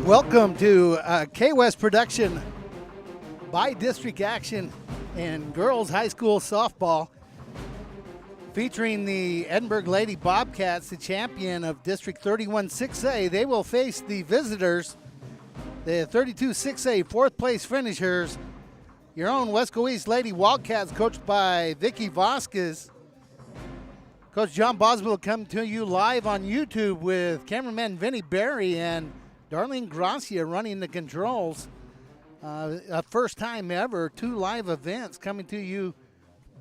Welcome to K-West production by district action in girls high school softball, featuring the Edinburg Lady Bobcats, the champion of District 31 6A. They will face the visitors, the 32 6A fourth place finishers, your own Weslaco East Lady Wildcats, coached by Vicky Vasquez. Coach John Boswell will come to you live on YouTube with cameraman Vinny Berry and Darlene Gracia running the controls. A first time ever, 2 live events coming to you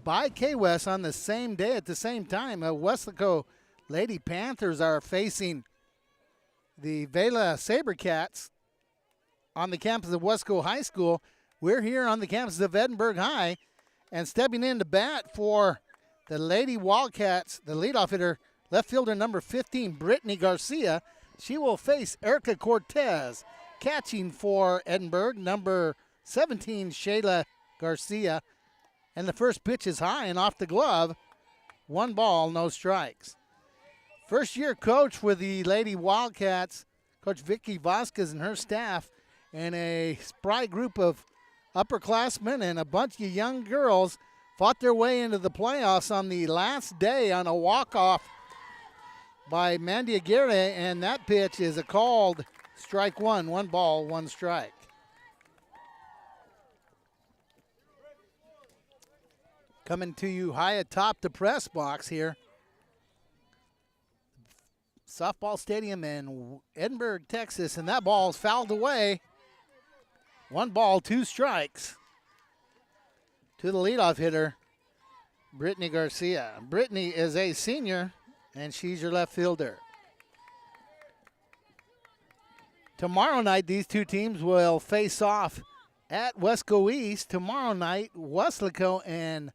by K-West on the same day at the same time. Weslaco Lady Panthers are facing the Vela Sabercats on the campus of Weslaco High School. We're here on the campus of Edinburg High, and stepping in to bat for the Lady Wildcats, the leadoff hitter, left fielder number 15, Brittany Garcia. She will face Erica Cortez. Catching for Edinburg, number 17, Shayla Garcia. And the first pitch is high and off the glove. 1 ball, no strikes. First year coach with the Lady Wildcats, Coach Vicky Vasquez and her staff, and a spry group of upperclassmen and a bunch of young girls fought their way into the playoffs on the last day on a walk-off by Mandy Aguirre, and that pitch is a called strike 1. 1 ball, 1 strike. Coming to you high atop the press box here. Softball stadium in Edinburg, Texas, and that ball is fouled away. 1 ball, 2 strikes to the leadoff hitter, Brittany Garcia. Brittany is a senior, and she's your left fielder. Tomorrow night, these two teams will face off at Weslaco East. Tomorrow night, Weslaco and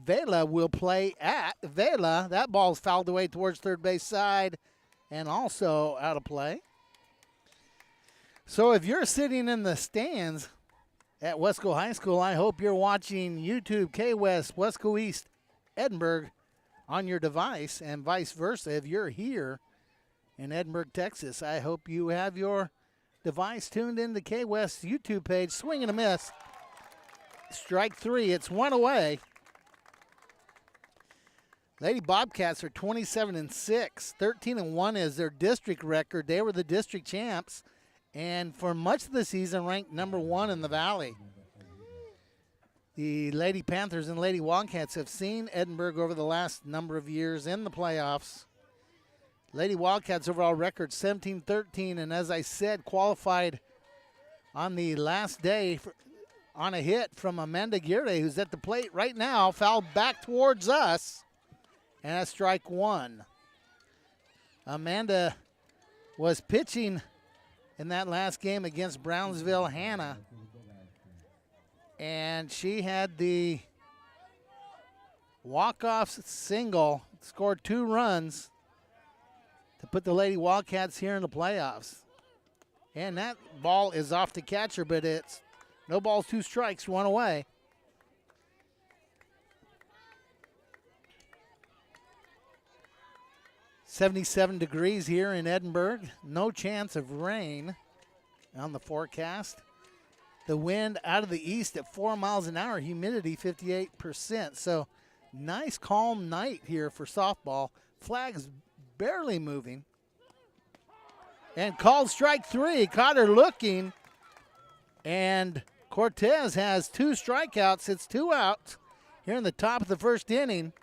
Vela will play at Vela. That ball's fouled away towards third base side and also out of play. So if you're sitting in the stands at Weslaco High School, I hope you're watching YouTube K-West Weslaco East Edinburg on your device, and vice versa. If you're here in Edinburg, Texas, I hope you have your device tuned into K-West YouTube page. Swing and a miss. Strike 3. It's 1 away. Lady Bobcats are 27-6. 13-1 is their district record. They were the district champs, and for much of the season ranked number 1 in the Valley. The Lady Panthers and Lady Wildcats have seen Edinburg over the last number of years in the playoffs. Lady Wildcats overall record 17-13, and as I said, qualified on the last day on a hit from Amanda Aguirre, who's at the plate right now, fouled back towards us, and that's strike 1. Amanda was pitching in that last game against Brownsville Hannah, and she had the walk-off single, scored 2 runs to put the Lady Wildcats here in the playoffs. And that ball is off the catcher, but it's no balls, 2 strikes, 1 away. "77 degrees here in Edinburg. No chance of rain on the forecast. The wind out of the east at 4 miles an hour, humidity 58%. So nice calm night here for softball. Flags barely moving. And called strike 3, caught her looking. And Cortez has 2 strikeouts. It's 2 outs here in the top of the first inning.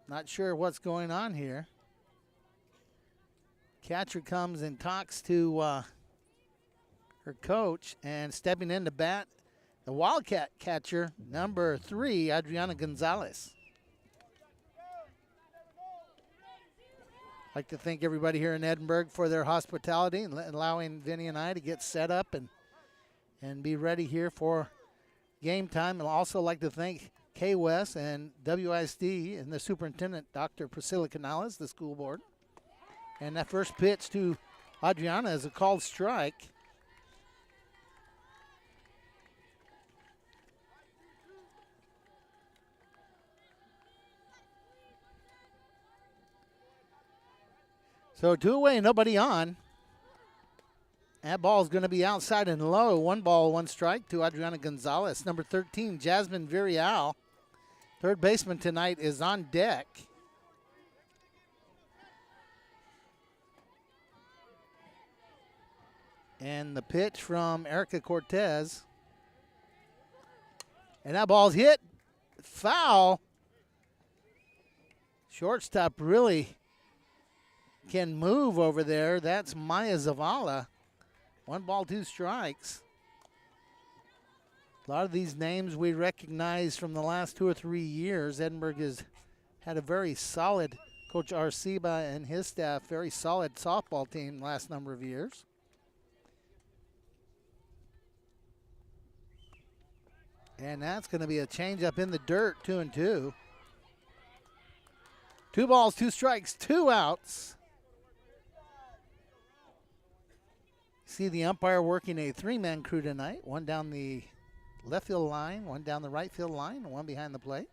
Not sure what's going on here. Catcher comes and talks to her coach, and stepping in to bat, the Wildcat catcher, number 3, Adriana Gonzalez. I'd like to thank everybody here in Edinburg for their hospitality and allowing Vinny and I to get set up and be ready here for game time. I'd also like to thank K-West and WISD and the superintendent, Dr. Priscilla Canales, the school board. And that first pitch to Adriana is a called strike. So 2 away, nobody on. That ball is going to be outside and low. 1 ball, 1 strike to Adriana Gonzalez. Number 13, Jasmine Villarreal. Third baseman tonight is on deck. And the pitch from Erica Cortez. And that ball's hit. Foul. Shortstop really can move over there. That's Maya Zavala. 1 ball, 2 strikes. A lot of these names we recognize from the last 2 or 3 years. Edinburgh has had a very solid, Coach Arciba and his staff, very solid softball team the last number of years. And that's going to be a changeup in the dirt, 2-2. 2 balls, 2 strikes, 2 outs. See the umpire working a 3-man crew tonight. 1 down the left field line, 1 down the right field line, and 1 behind the plate.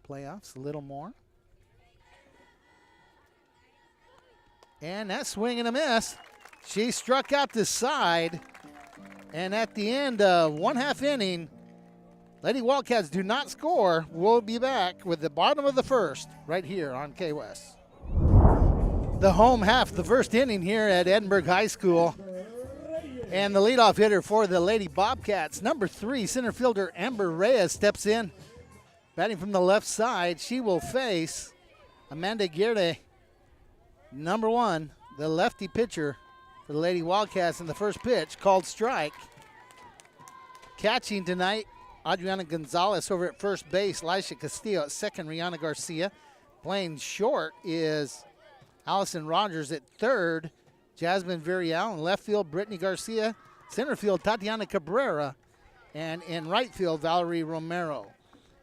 Playoffs, a little more. And that swing and a miss. She struck out the side. And at the end of 1/2 inning, Lady Wildcats do not score. We'll be back with the bottom of the first right here on K-West. The home half, the first inning here at Edinburg High School. And the leadoff hitter for the Lady Bobcats, number 3, center fielder Amber Reyes steps in. Batting from the left side, she will face Amanda Guerde, number 1, the lefty pitcher for the Lady Wildcats in the first pitch, called strike. Catching tonight, Adriana Gonzalez over at first base, Lisha Castillo at second, Rihanna Garcia. Playing short is Allison Rogers at third, Jasmine Villarreal. In left field, Brittany Garcia. Center field, Tatiana Cabrera. And in right field, Valerie Romero.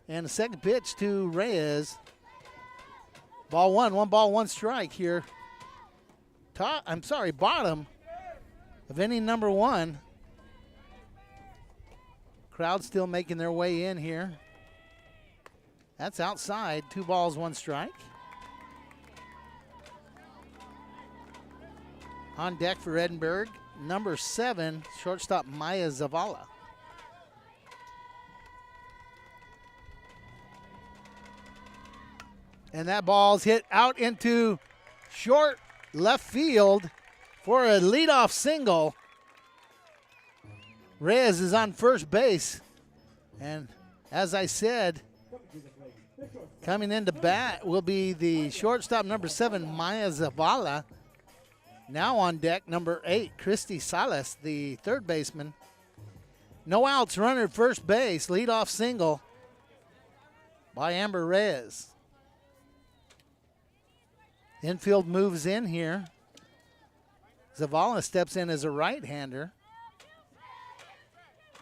And the second pitch to Reyes. Ball 1, 1 ball, 1 strike here. Bottom of inning number 1. Crowd still making their way in here. That's outside. 2 balls, 1 strike. On deck for Edinburgh, number 7, shortstop Maya Zavala. And that ball's hit out into short left field for a leadoff single. Reyes is on first base. And as I said, coming into bat will be the shortstop, number 7, Maya Zavala. Now on deck, number 8, Christy Salas, the third baseman. No outs, runner at first base, leadoff single by Amber Reyes. Infield moves in here. Zavala steps in as a right-hander.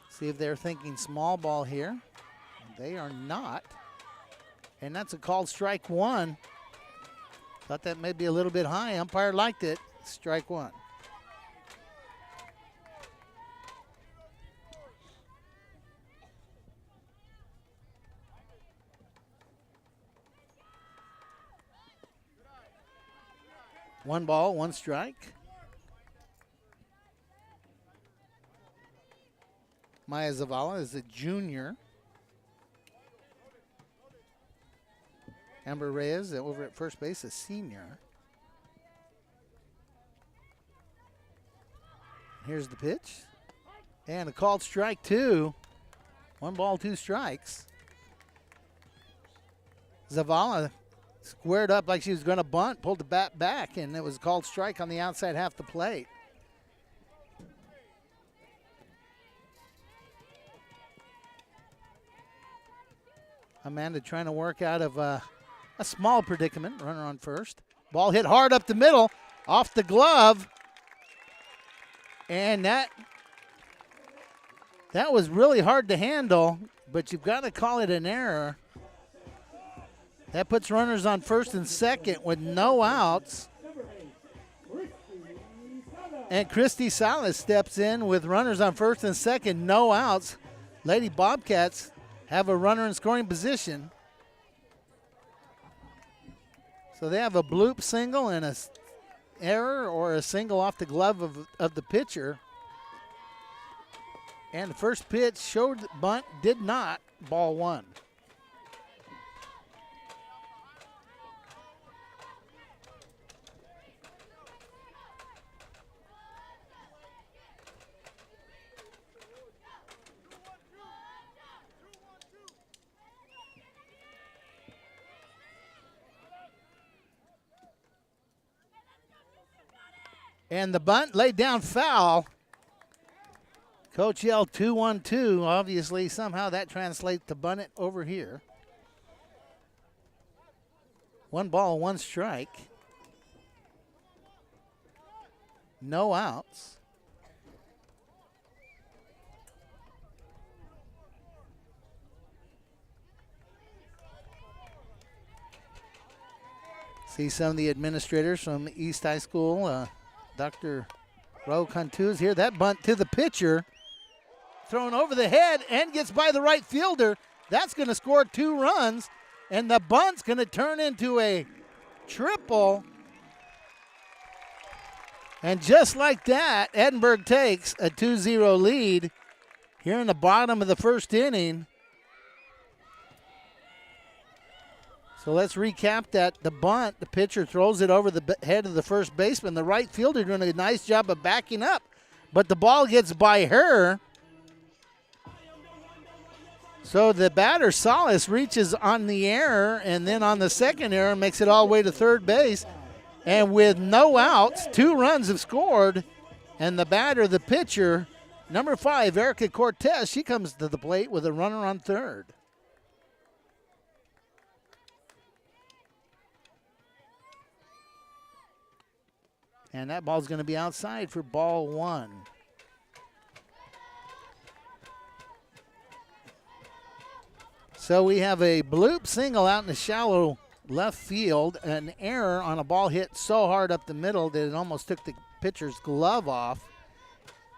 See if they're thinking small ball here. They are not. And that's a called strike 1. Thought that may be a little bit high. Umpire liked it. Strike 1. One ball, 1 strike. Maya Zavala is a junior. Amber Reyes over at first base, a senior. Here's the pitch. And a called strike 2. 1 ball, 2 strikes. Zavala squared up like she was going to bunt, pulled the bat back, and it was a called strike on the outside half the plate. Amanda trying to work out of a small predicament. Runner on first. Ball hit hard up the middle, off the glove. And that was really hard to handle, but you've got to call it an error. That puts runners on first and second with no outs. And Christy Salas steps in with runners on first and second, no outs. Lady Bobcats have a runner in scoring position. So they have a bloop single and a error or a single off the glove of the pitcher. And the first pitch showed bunt, did not, ball one. And the bunt laid down foul. Coach yelled 2-1-2. Obviously, somehow that translates to bunt it over here. 1 ball, 1 strike. No outs. See some of the administrators from East High School. Dr. Ro Cantu is here. That bunt to the pitcher. Thrown over the head and gets by the right fielder. That's going to score 2 runs. And the bunt's going to turn into a triple. And just like that, Edinburg takes a 2-0 lead here in the bottom of the first inning. So let's recap that. The bunt, the pitcher throws it over the head of the first baseman. The right fielder doing a nice job of backing up. But the ball gets by her. So the batter, Salas, reaches on the error, and then on the second error makes it all the way to third base. And with no outs, 2 runs have scored. And the batter, the pitcher, number 5, Erica Cortez, she comes to the plate with a runner on third. And that ball's going to be outside for ball 1. So we have a bloop single out in the shallow left field, an error on a ball hit so hard up the middle that it almost took the pitcher's glove off,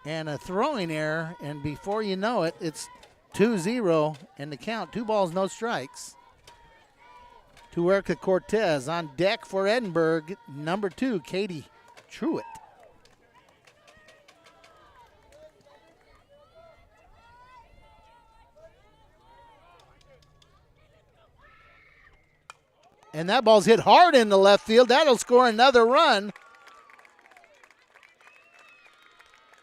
and a throwing error, and before you know it, it's 2-0 in the count. 2 balls, no strikes to Erica Cortez. On deck for Edinburg, number 2, Katie Truitt. And that ball's hit hard in the left field. That'll score another run.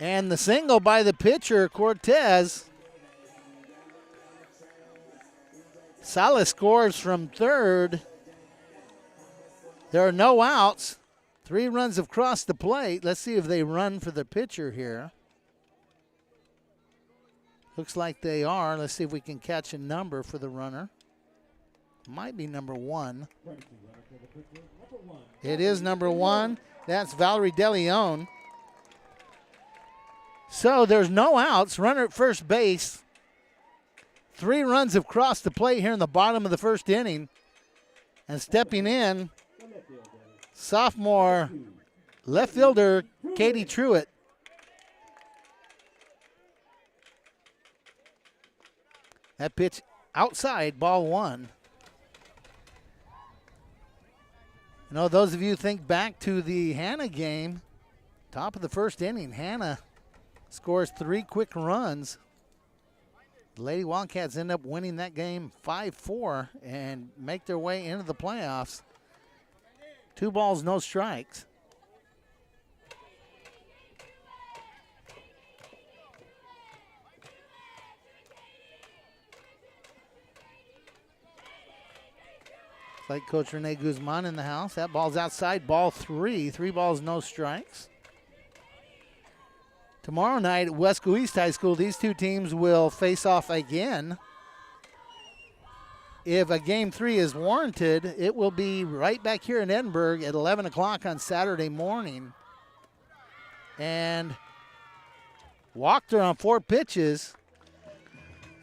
And the single by the pitcher, Cortez. Salas scores from third. There are no outs. 3 runs have crossed the plate. Let's see if they run for the pitcher here. Looks like they are. Let's see if we can catch a number for the runner. Might be number 1. It is number 1. That's Valerie DeLeon. So there's no outs. Runner at first base. 3 runs have crossed the plate here in the bottom of the first inning. And stepping in, sophomore left fielder Katie Truitt. That pitch outside, ball 1. You know, those of you think back to the Hannah game, top of the first inning, Hannah scores 3 quick runs. The Lady Wildcats end up winning that game 5-4 and make their way into the playoffs. 2 balls, no strikes. Like Coach Renee Guzman in the house. That ball's outside, ball 3. 3 balls, no strikes. Tomorrow night at Weslaco East High School, these 2 teams will face off again. If a game 3 is warranted, it will be right back here in Edinburg at 11 o'clock on Saturday morning. And Wachter on 4 pitches.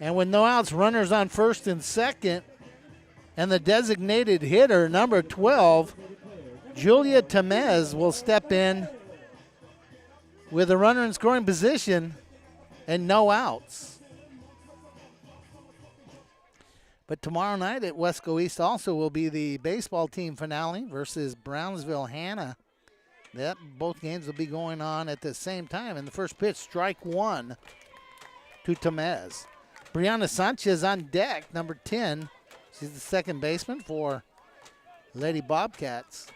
And with no outs, runners on first and second. And the designated hitter, number 12, Julia Temez, will step in with a runner in scoring position and no outs. But tomorrow night at Weslaco East also will be the baseball team finale versus Brownsville Hannah Both games will be going on at the same time. And the first pitch, strike one to Tamez. Brianna Sanchez on deck, number 10. She's the second baseman for Lady Bobcats.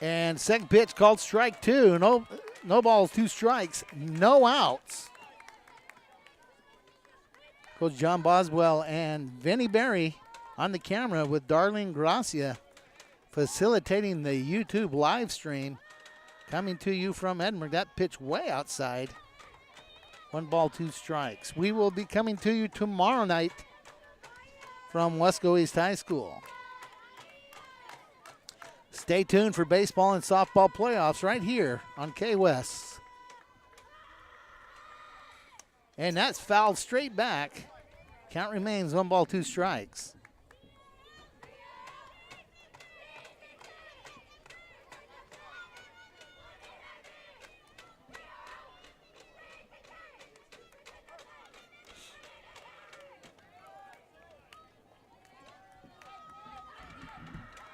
And second pitch called strike two. No balls, 2 strikes, no outs. Coach John Boswell and Vinnie Berry on the camera with Darlene Gracia facilitating the YouTube live stream. Coming to you from Edinburgh. That pitch way outside. 1 ball, 2 strikes. We will be coming to you tomorrow night from Weslaco East High School. Stay tuned for baseball and softball playoffs right here on K-West. And that's fouled straight back. Count remains 1 ball, 2 strikes.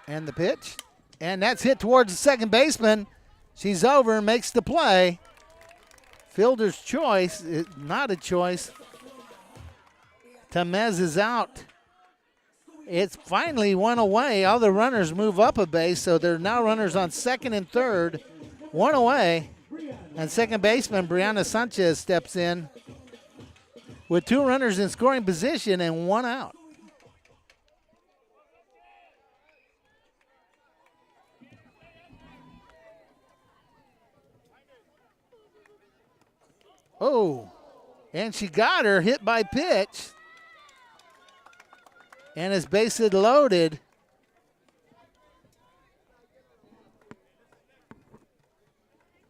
And the pitch. And that's hit towards the second baseman. She's over and makes the play. Fielder's choice, not a choice. Tamez is out. It's finally one away. All the runners move up a base, so there are now runners on second and third. 1 away. And second baseman Brianna Sanchez steps in with 2 runners in scoring position and 1 out. Oh, and she got her, hit by pitch. And is bases loaded.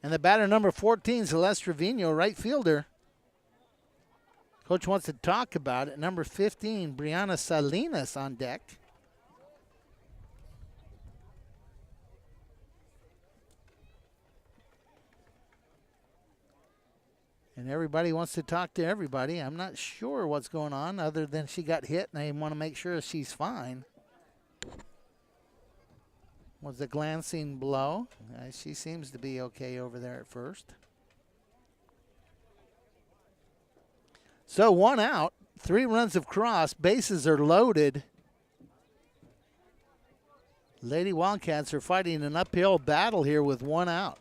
And the batter number 14, Celeste Trevino, right fielder. Coach wants to talk about it. Number 15, Brianna Salinas on deck. And everybody wants to talk to everybody. I'm not sure what's going on other than she got hit and they want to make sure she's fine. Was a glancing blow. She seems to be okay over there at first. So 1 out, 3 runs have crossed, bases are loaded. Lady Wildcats are fighting an uphill battle here with 1 out.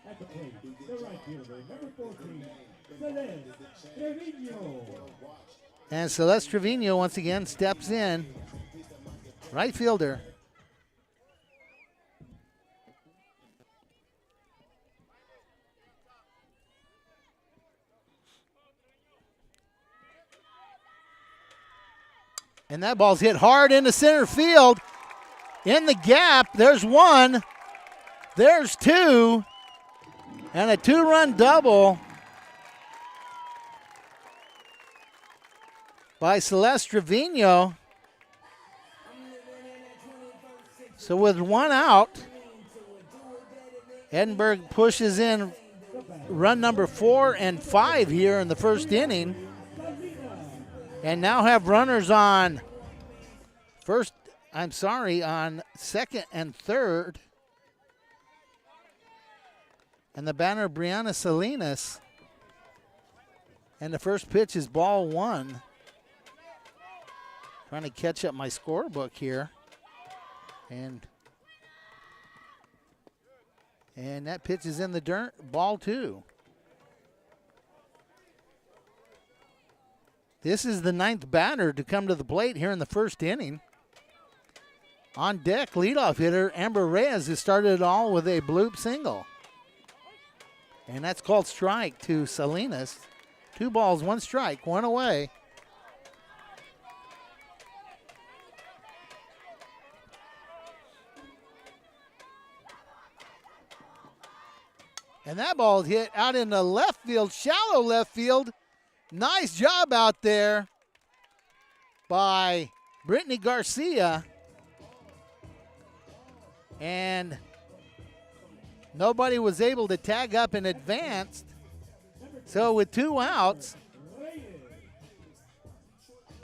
At the plate, the right fielder, number 14, Celeste Trevino. And Celeste Trevino once again steps in. Right fielder. And that ball's hit hard into center field. In the gap, there's 1. There's 2. And a 2-run double by Celeste Trevino. So with 1 out, Edinburgh pushes in run number 4 and 5 here in the first inning. And now have runners on on second and third. And the batter, Brianna Salinas. And the first pitch is ball 1. Trying to catch up my scorebook here. And that pitch is in the dirt, ball 2. This is the 9th batter to come to the plate here in the first inning. On deck, leadoff hitter Amber Reyes, who started it all with a bloop single. And that's called strike to Salinas. 2 balls, 1 strike, 1 away. And that ball hit out in the left field, shallow left field. Nice job out there by Brittany Garcia. And nobody was able to tag up in advance. So with 2 outs,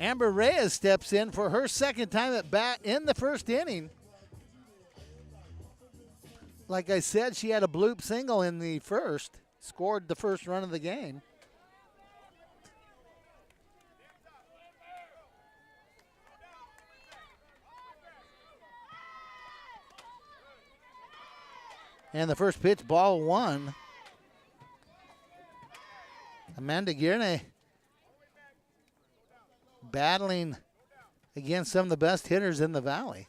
Amber Reyes steps in for her second time at bat in the first inning. Like I said, she had a bloop single in the first, scored the first run of the game. And the first pitch, ball one. Amanda Gierne battling against some of the best hitters in the valley.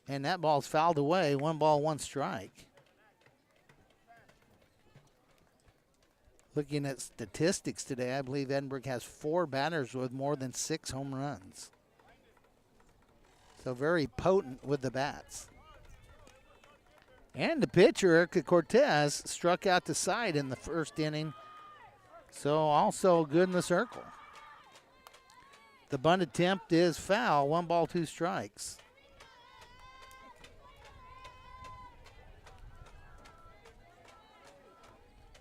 And that ball's fouled away. 1 ball, 1 strike. Looking at statistics today, I believe Edinburg has 4 batters with more than 6 home runs. So very potent with the bats. And the pitcher, Erica Cortez, struck out the side in the first inning. So also good in the circle. The bunt attempt is foul. 1 ball, 2 strikes.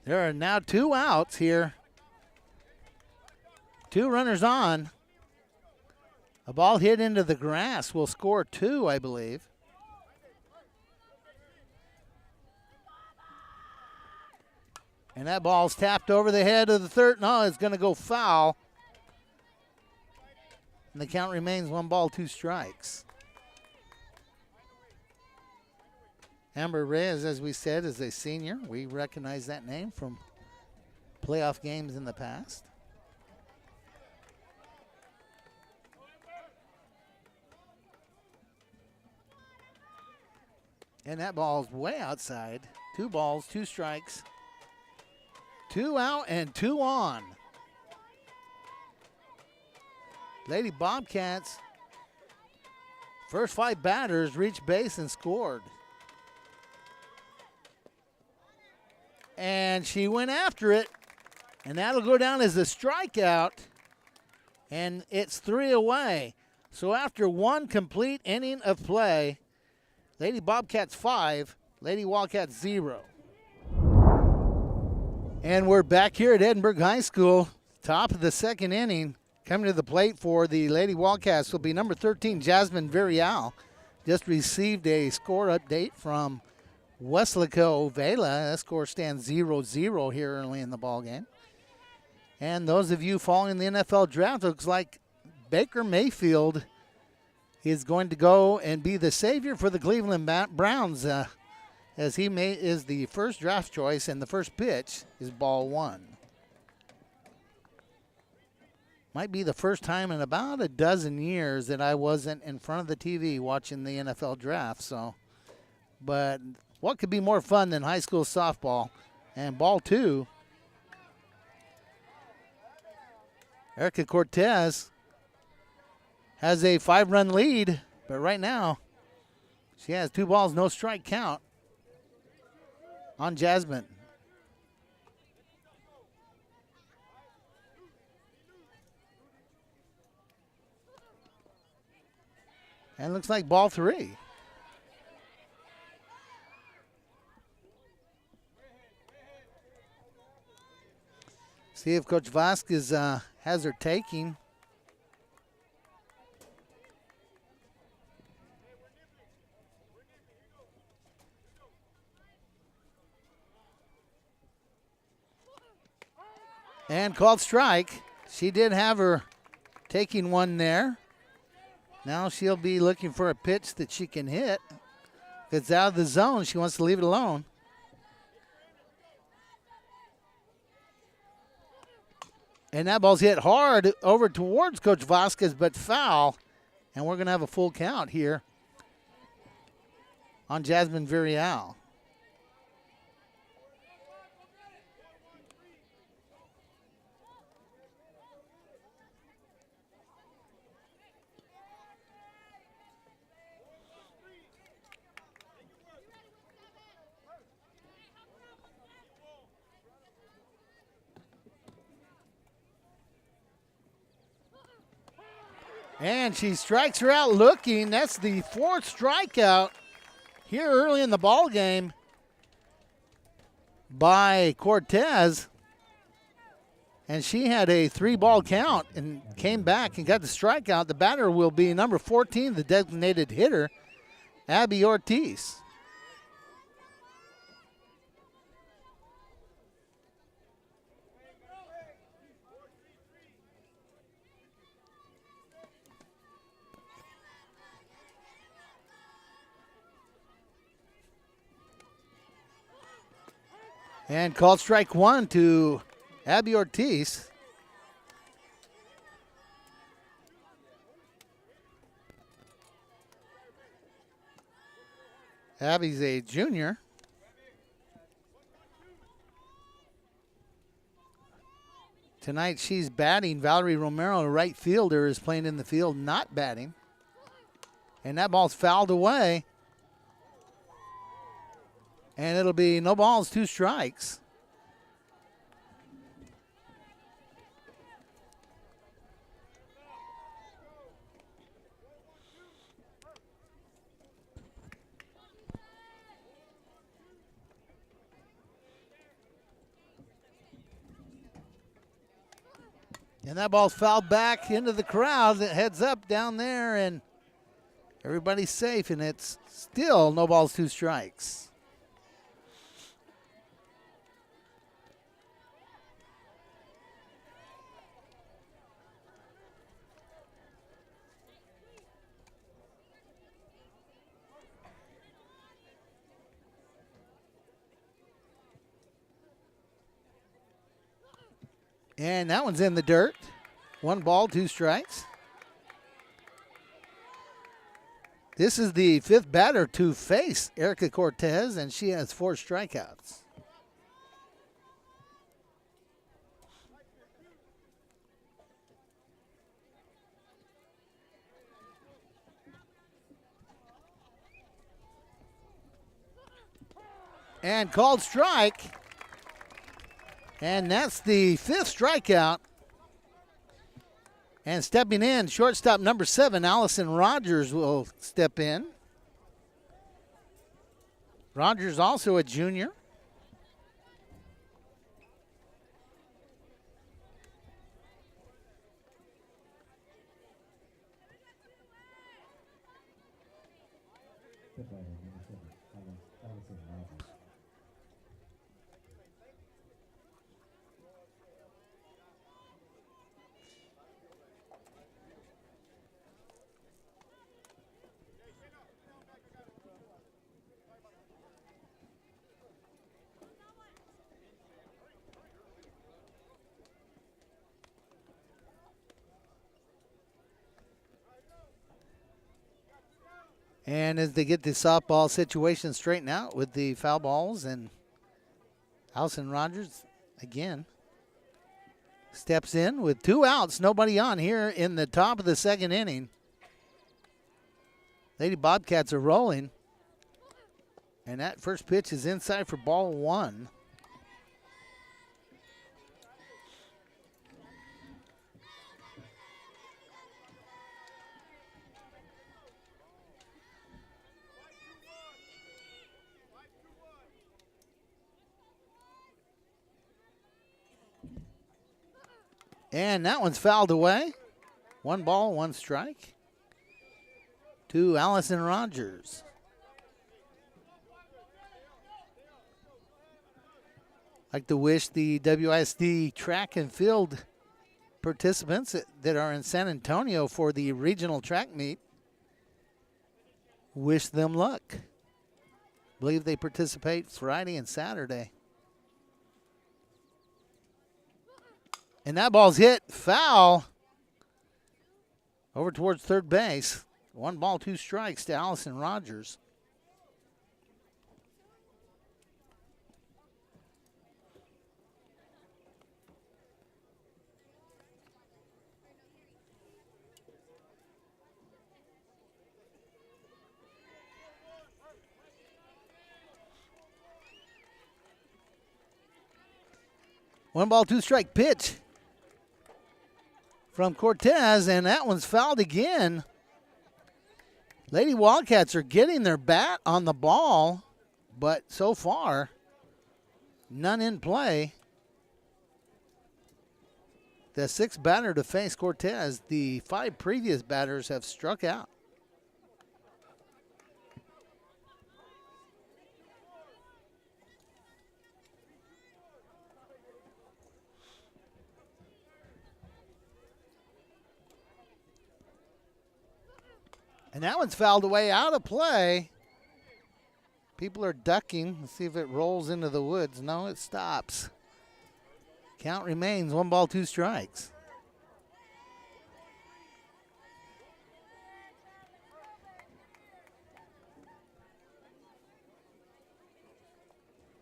There are now 2 outs here. 2 runners on. A ball hit into the grass will score 2, I believe. And that ball's tapped over the head of the third. No, it's going to go foul. And the count remains 1 ball, 2 strikes. Amber Reyes, as we said, is a senior. We recognize that name from playoff games in the past. And that ball's way outside. 2 balls, 2 strikes. 2 out and 2 on. Lady Bobcats, first 5 batters reached base and scored. And she went after it, and that'll go down as a strikeout, and it's 3 away. So after 1 complete inning of play, Lady Bobcats 5, Lady Wildcats 0. And we're back here at Edinburg High School, top of the second inning. Coming to the plate for the Lady Wildcats will be number 13, Jasmine Villarreal. Just received a score update from Weslaco Vela. That score stands 0-0 here early in the ballgame. And those of you following the NFL draft, looks like Baker Mayfield is going to go and be the savior for the Cleveland Browns, as he is the first draft choice, and the first pitch is ball 1. Might be the first time in about a dozen years that I wasn't in front of the TV watching the NFL draft. So, but what could be more fun than high school softball? And ball 2. Erica Cortez has a 5-run lead, but right now she has 2 balls, no strike count on Jasmine. And looks like ball 3. See if Coach Vasquez has her taking. And called strike. She did have her taking one there. Now she'll be looking for a pitch that she can hit. If it's out of the zone, she wants to leave it alone. And that ball's hit hard over towards Coach Vasquez, but foul. And we're going to have a full count here on Jasmine Villarreal. And she strikes her out looking. That's the 4th strikeout here early in the ball game by Cortez. And she had a 3-ball count and came back and got the strikeout. The batter will be number 14, the designated hitter, Abby Ortiz. And called strike 1 to Abby Ortiz. Abby's a junior. Tonight she's batting. Valerie Romero, a right fielder, is playing in the field, not batting. And that ball's fouled away. And it'll be no balls, 2 strikes. And that ball's fouled back into the crowd that heads up down there, and everybody's safe, and it's still no balls, 2 strikes. And that one's in the dirt. 1 ball, 2 strikes. This is the 5th batter to face Erica Cortez, and she has 4 strikeouts. And called strike. And that's the 5th strikeout. And stepping in, shortstop number 7, Allison Rogers, will step in. Rogers also a junior. And as they get the softball situation straightened out with the foul balls, and Allison Rogers again steps in with 2 outs, nobody on here in the top of the 2nd inning. Lady Bobcats are rolling. And that first pitch is inside for ball 1. And that one's fouled away. 1 ball, 1 strike to Allison Rogers. Like to wish the WISD track and field participants that are in San Antonio for the regional track meet, wish them luck. I believe they participate Friday and Saturday. And that ball's hit foul over towards 3rd base. 1 ball, 2 strikes to Allison Rogers. One ball, 2 strike pitch from Cortez, and that one's fouled again. Lady Wildcats are getting their bat on the ball, but so far, none in play. the sixth batter to face Cortez. The 5 previous batters have struck out. And that one's fouled away, out of play. People are ducking. Let's see if it rolls into the woods. No, it stops. Count remains 1 ball, 2 strikes.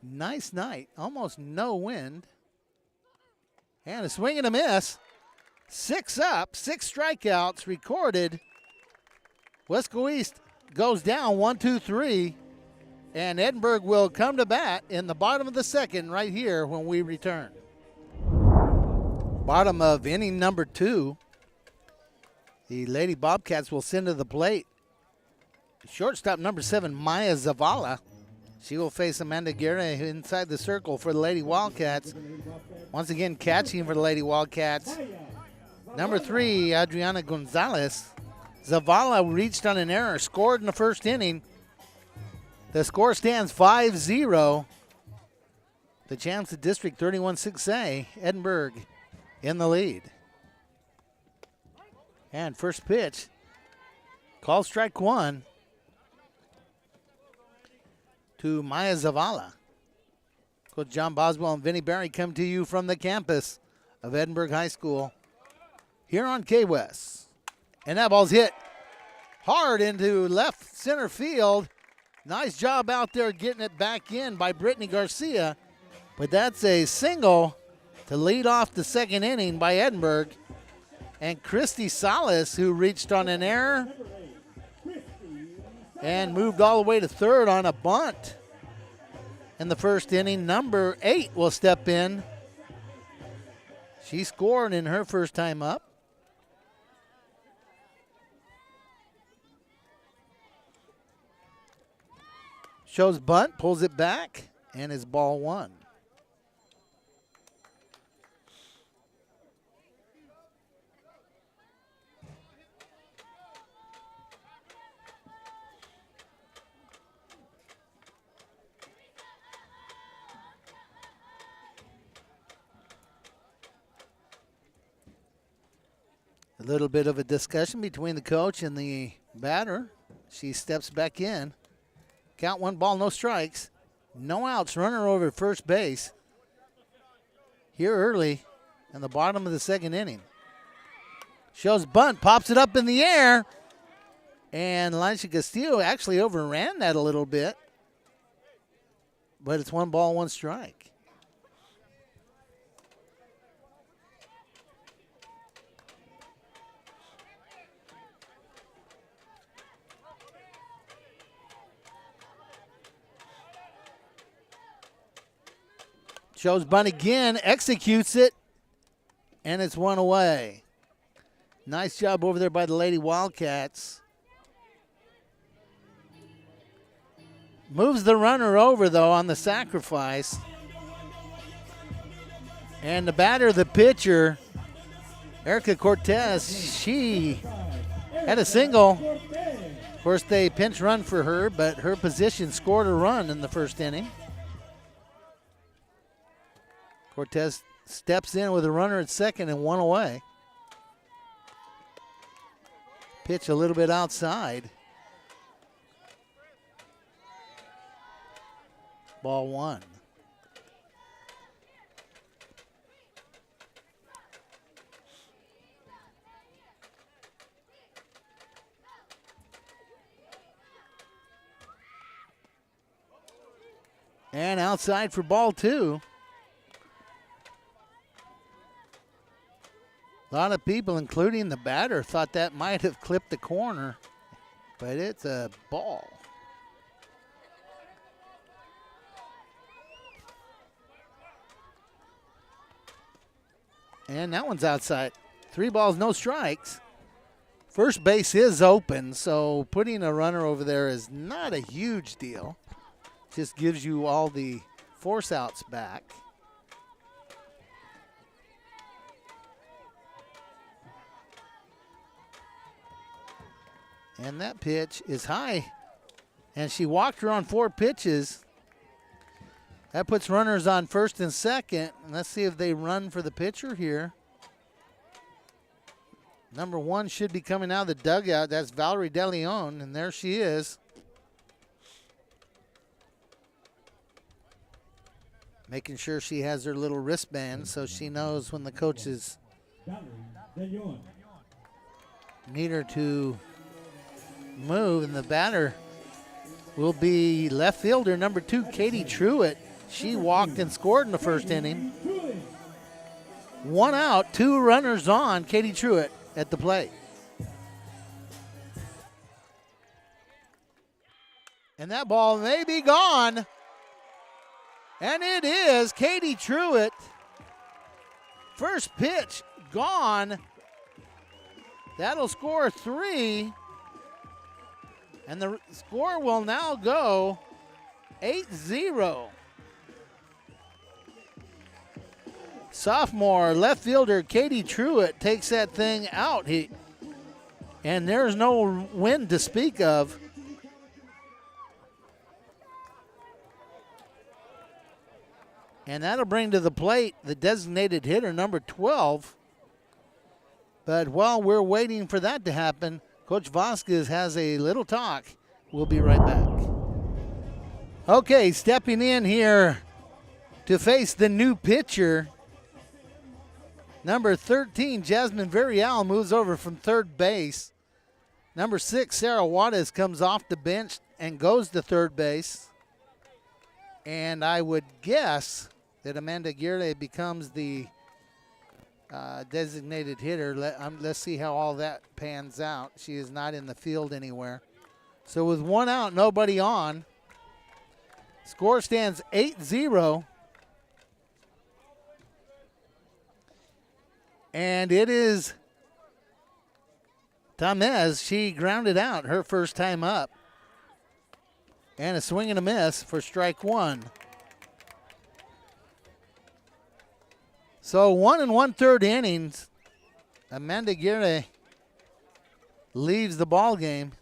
Nice night. Almost no wind. And a swing and a miss. 6 up, 6 strikeouts recorded. Weslaco East goes down 1-2-3, and Edinburg will come to bat in the bottom of the second right here when we return. Bottom of inning number 2. The Lady Bobcats will send to the plate shortstop number 7, Maya Zavala. She will face Amanda Guerra inside the circle for the Lady Wildcats. Once again, catching for the Lady Wildcats, number 3, Adriana Gonzalez. Zavala reached on an error, scored in the first inning. The score stands 5-0. The champs of District 31-6A, Edinburg, in the lead. And first pitch, call strike 1 to Maya Zavala. Coach John Boswell and Vinnie Barry come to you from the campus of Edinburg High School here on K-West. And that ball's hit hard into left center field. Nice job out there getting it back in by Brittany Garcia. But that's a single to lead off the second inning by Edinburg. And Christy Salas, who reached on an error and moved all the way to third on a bunt in the first inning. Number 8 will step in. She scored in her first time up. Shows bunt, pulls it back, and is ball 1. A little bit of a discussion between the coach and the batter. She steps back in. Count 1 ball, no strikes. No outs, runner over at first base. Here early in the bottom of the second inning. Shows bunt, pops it up in the air. And Elisha Castillo actually overran that a little bit. But it's 1 ball, 1 strike. Shows bunt again, executes it, and it's 1 away. Nice job over there by the Lady Wildcats. Moves the runner over, though, on the sacrifice. And the batter, the pitcher, Erica Cortez, she had a single. Of course, they pinch run for her, but her position scored a run in the first inning. Cortez steps in with a runner at second and 1 away. Pitch a little bit outside. Ball 1. And outside for ball 2. A lot of people, including the batter, thought that might have clipped the corner, but it's a ball. And that one's outside. 3 balls, no strikes. First base is open, so putting a runner over there is not a huge deal. Just gives you all the force outs back. And that pitch is high. And she walked her on 4 pitches. That puts runners on first and second. And let's see if they run for the pitcher here. Number 1 should be coming out of the dugout. That's Valerie DeLeon, and there she is. Making sure she has her little wristband so she knows when the coaches need her to move. And the batter will be left fielder number 2, Katie Truitt. She walked and scored in the first inning. 1 out, 2 runners on. Katie Truitt at the plate. And that ball may be gone. And it is Katie Truitt. First pitch gone. That'll score 3. And the score will now go 8-0. Sophomore left fielder Katie Truitt takes that thing out. And there's no wind to speak of. And that'll bring to the plate the designated hitter, number 12. But while we're waiting for that to happen, Coach Vasquez has a little talk. We'll be right back. Okay, stepping in here to face the new pitcher, number 13, Jasmine Varial, moves over from third base. Number 6, Sarah Juarez, comes off the bench and goes to third base. And I would guess that Amanda Aguirre becomes the designated hitter. Let's see how all that pans out. She is not in the field anywhere. So with 1 out, nobody on, score stands 8-0. And it is Tamez. She grounded out her first time up. And a swing and a miss for strike 1. So 1 1/3 innings. Amanda Aguirre leaves the ball game.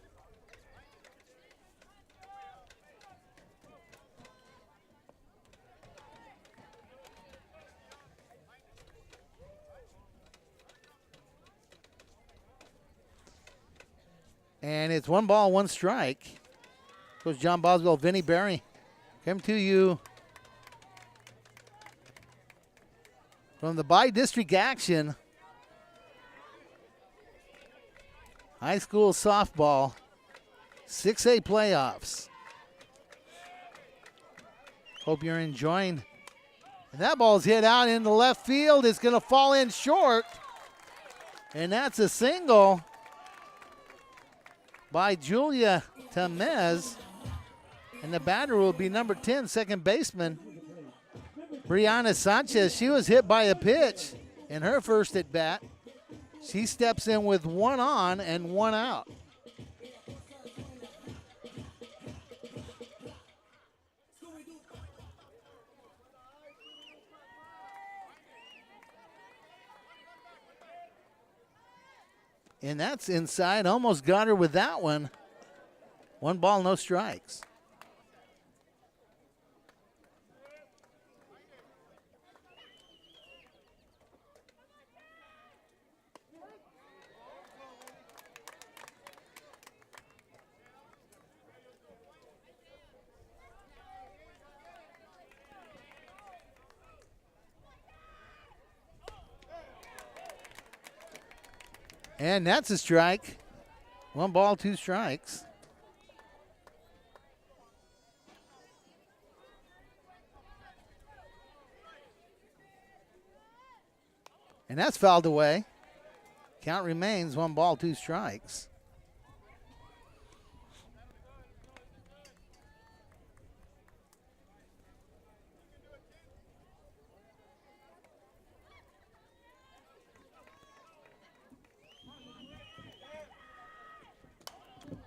And it's 1 ball, 1 strike. Coach John Boswell, Vinnie Berry, come to you from the bi-district action. High school softball, 6A playoffs. Hope you're enjoying. And that ball's hit out into left field. It's going to fall in short. And that's a single by Julia Tamez. And the batter will be number 10, second baseman, Brianna Sanchez. She was hit by a pitch in her first at bat. She steps in with 1 on and 1 out. And that's inside. Almost got her with that one. 1 ball, no strikes. And that's a strike. 1 ball, 2 strikes. And that's fouled away. Count remains 1 ball, 2 strikes.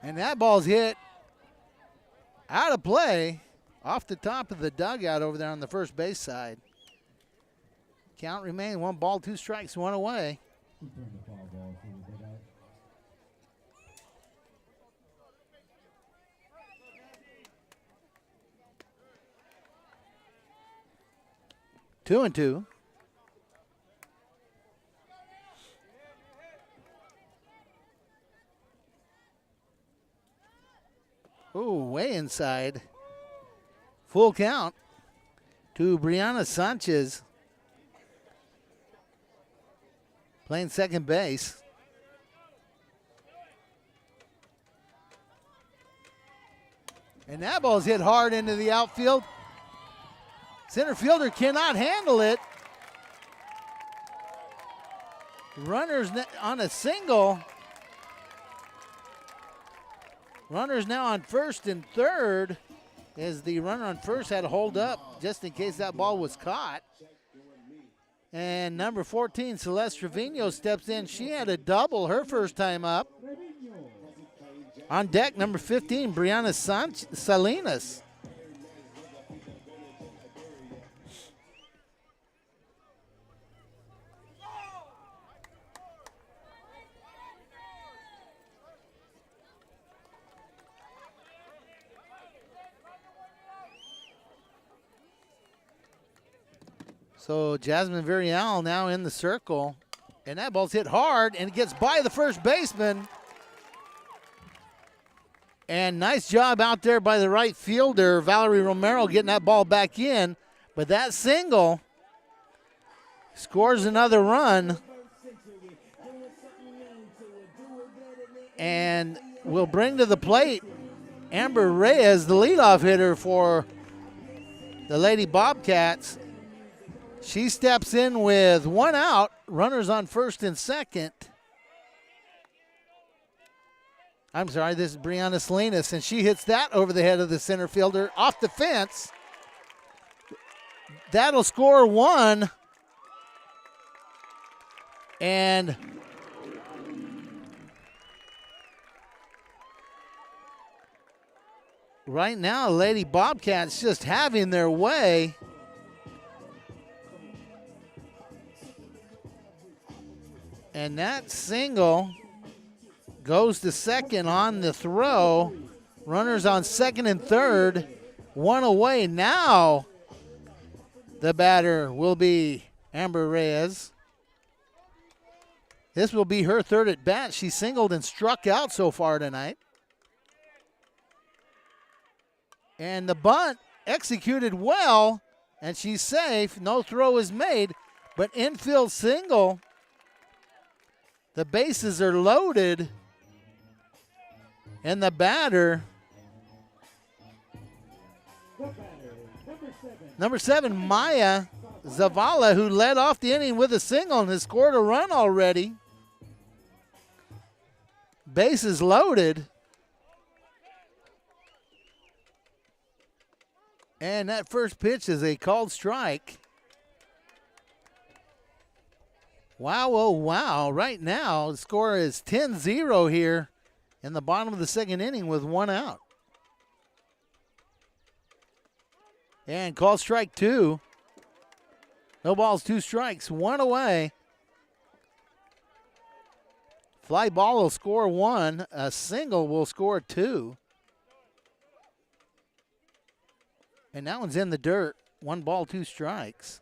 And that ball's hit out of play off the top of the dugout over there on the first base side. Count remains 1 ball, 2 strikes, 1 away. 2-2. Ooh, way inside. Full count to Brianna Sanchez. Playing second base. And that ball's hit hard into the outfield. Center fielder cannot handle it. Runners on a single. Runners now on first and third, as the runner on first had to hold up just in case that ball was caught. And number 14, Celeste Trevino, steps in. She had a double her first time up. On deck, number 15, Brianna Salinas. So Jasmine Villarreal now in the circle. And that ball's hit hard, and it gets by the first baseman. And nice job out there by the right fielder, Valerie Romero, getting that ball back in. But that single scores another run. And will bring to the plate Amber Reyes, the leadoff hitter for the Lady Bobcats. She steps in with one out, runners on first and second. I'm sorry, this is Brianna Salinas, and she hits that over the head of the center fielder off the fence. That'll score one. And right now, Lady Bobcats just having their way. And that single goes to second on the throw. Runners on second and third. One away. Now the batter will be Amber Reyes. This will be her third at bat. She singled and struck out so far tonight. And the bunt executed well, and she's safe. No throw is made, but infield single. The bases are loaded. And the batter, number 7, Maya Zavala, who led off the inning with a single and has scored a run already. Bases loaded. And that first pitch is a called strike. Wow, oh, wow. Right now, the score is 10-0 here in the bottom of the second inning with one out. And call strike 2. No balls, 2 strikes, 1 away. Fly ball will score 1. A single will score 2. And that one's in the dirt. 1 ball, 2 strikes.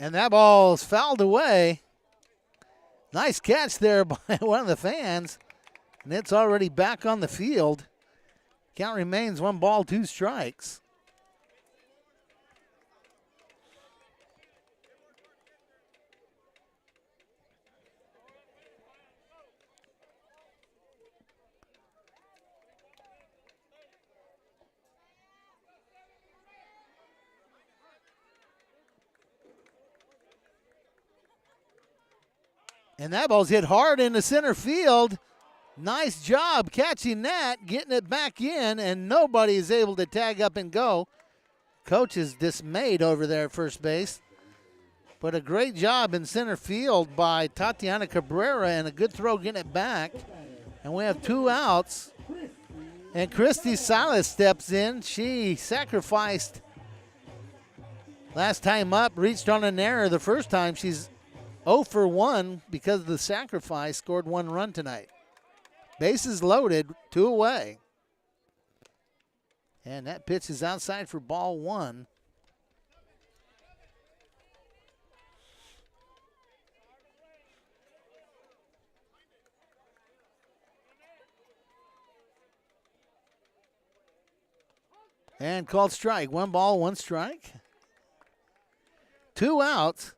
And that ball's fouled away. Nice catch there by one of the fans. And it's already back on the field. Count remains 1 ball, 2 strikes. And that ball's hit hard into center field. Nice job catching that, getting it back in, and nobody is able to tag up and go. Coach is dismayed over there at first base. But a great job in center field by Tatiana Cabrera, and a good throw getting it back. And we have 2 outs. And Christy Salas steps in. She sacrificed last time up, reached on an error the first time she's 0 for 1 because of the sacrifice, scored 1 run tonight. Bases loaded, 2 away. And that pitch is outside for ball 1. And called strike. 1 ball, 1 strike. 2 outs.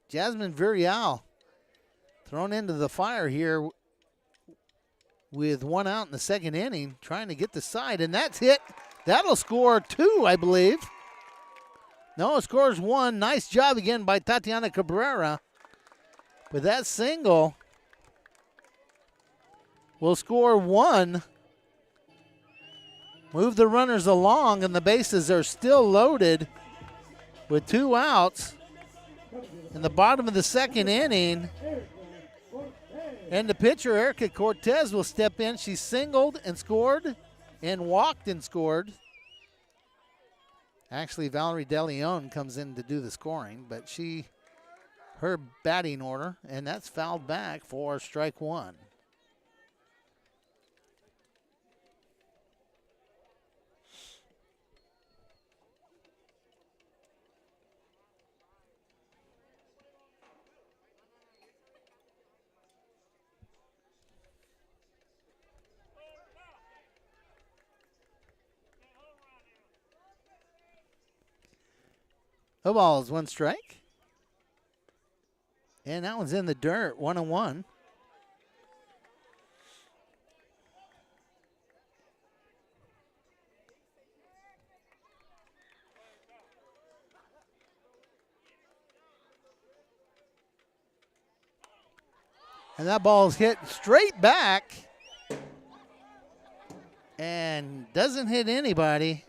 Jasmine Virial thrown into the fire here with 1 out in the second inning, trying to get the side, and that's hit. That'll score 2, I believe. No, it scores 1. Nice job again by Tatiana Cabrera. But that single will score 1. Move the runners along, and the bases are still loaded with 2 outs in the bottom of the second inning. And the pitcher, Erica Cortez, will step in. She singled and scored and walked and scored. Actually, Valerie DeLeon comes in to do the scoring, but her batting order, and that's fouled back for strike 1. The ball is 1 strike. And that one's in the dirt, 1-1. And that ball's hit straight back and doesn't hit anybody.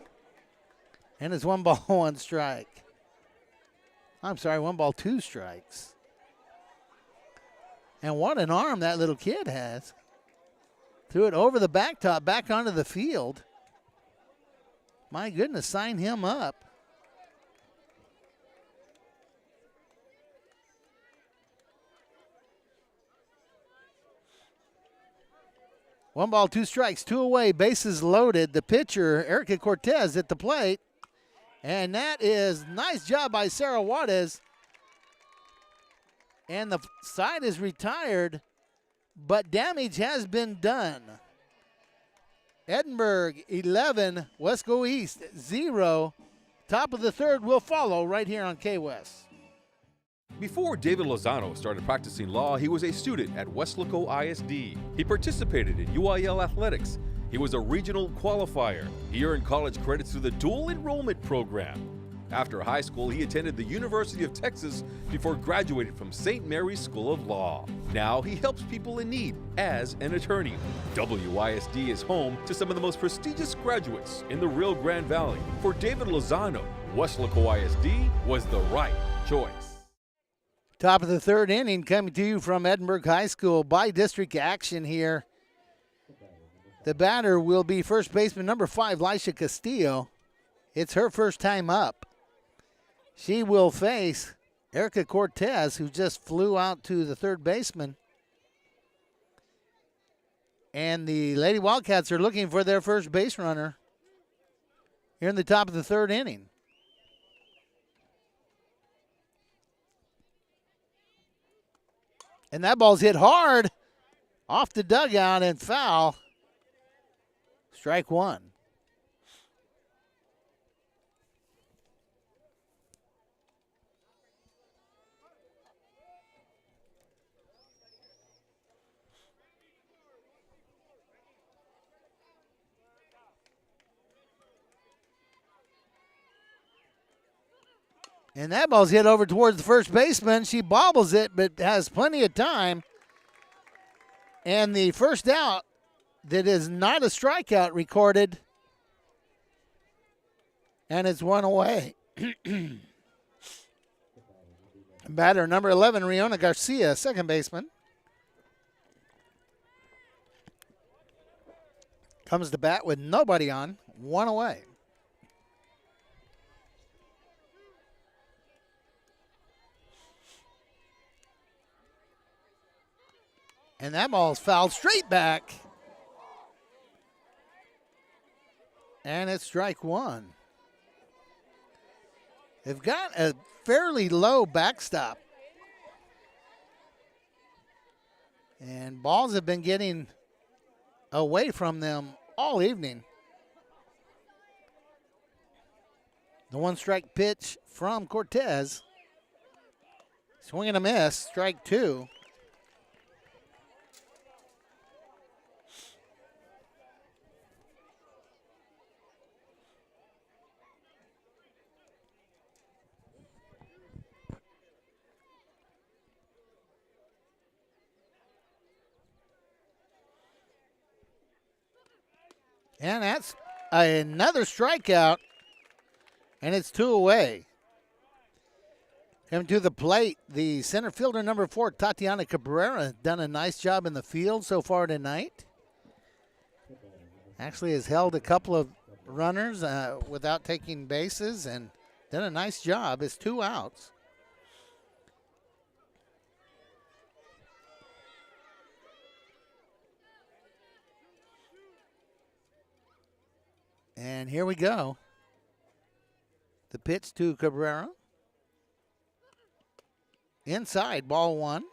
And it's 1 ball, 1 strike. I'm sorry, 1 ball, 2 strikes. And what an arm that little kid has. Threw it over the backtop, back onto the field. My goodness, sign him up. One ball, 2 strikes, 2 away, bases loaded. The pitcher, Erica Cortez, at the plate. And that is nice job by Sarah Juarez. And the side is retired, but damage has been done. Edinburg 11, Weslaco East 0. Top of the third will follow right here on K-West. Before David Lozano started practicing law, he was a student at Weslaco ISD. He participated in UIL athletics. He was a regional qualifier. He earned college credits through the dual enrollment program. After high school, he attended the University of Texas before graduating from St. Mary's School of Law. Now he helps people in need as an attorney. WISD is home to some of the most prestigious graduates in the Rio Grande Valley. For David Lozano, Weslaco ISD was the right choice. Top of the third inning coming to you from Edinburg High School. By district action here. The batter will be first baseman number 5, Lisha Castillo. It's her first time up. She will face Erica Cortez, who just flew out to the third baseman. And the Lady Wildcats are looking for their first base runner here in the top of the third inning. And that ball's hit hard off the dugout and foul. Strike 1. And that ball's hit over towards the first baseman. She bobbles it, but has plenty of time. And the first out that is not a strikeout recorded. And it's 1 away. Batter number 11, Riona Garcia, second baseman. Comes to bat with nobody on, 1 away. And that ball's fouled straight back. And it's strike one. They've got a fairly low backstop. And balls have been getting away from them all evening. The one strike pitch from Cortez. Swing and a miss, strike two. And that's another strikeout, and it's two away. Coming to the plate, the center fielder, number 4, Tatiana Cabrera, has done a nice job in the field so far tonight. Actually has held a couple of runners without taking bases and done a nice job. It's 2 outs. And here we go. The pitch to Cabrera. Inside, ball one.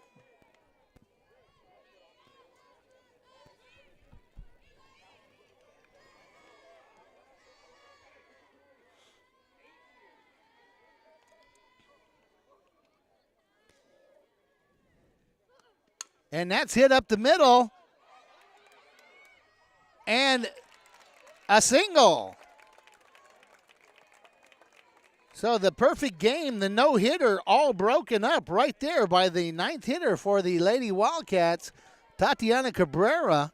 And that's hit up the middle. And a single. So the perfect game, the no-hitter, all broken up right there by the 9th hitter for the Lady Wildcats, Tatiana Cabrera.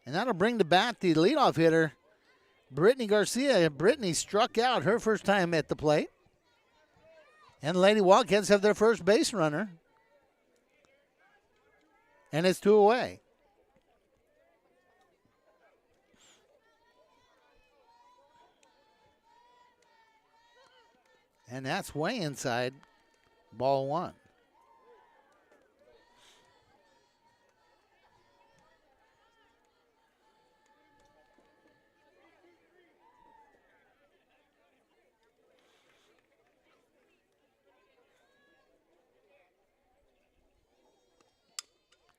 And that'll bring to bat the leadoff hitter, Brittany Garcia. Brittany struck out her first time at the plate. And the Lady Wildcats have their first base runner. And it's 2 away. And that's way inside, ball one.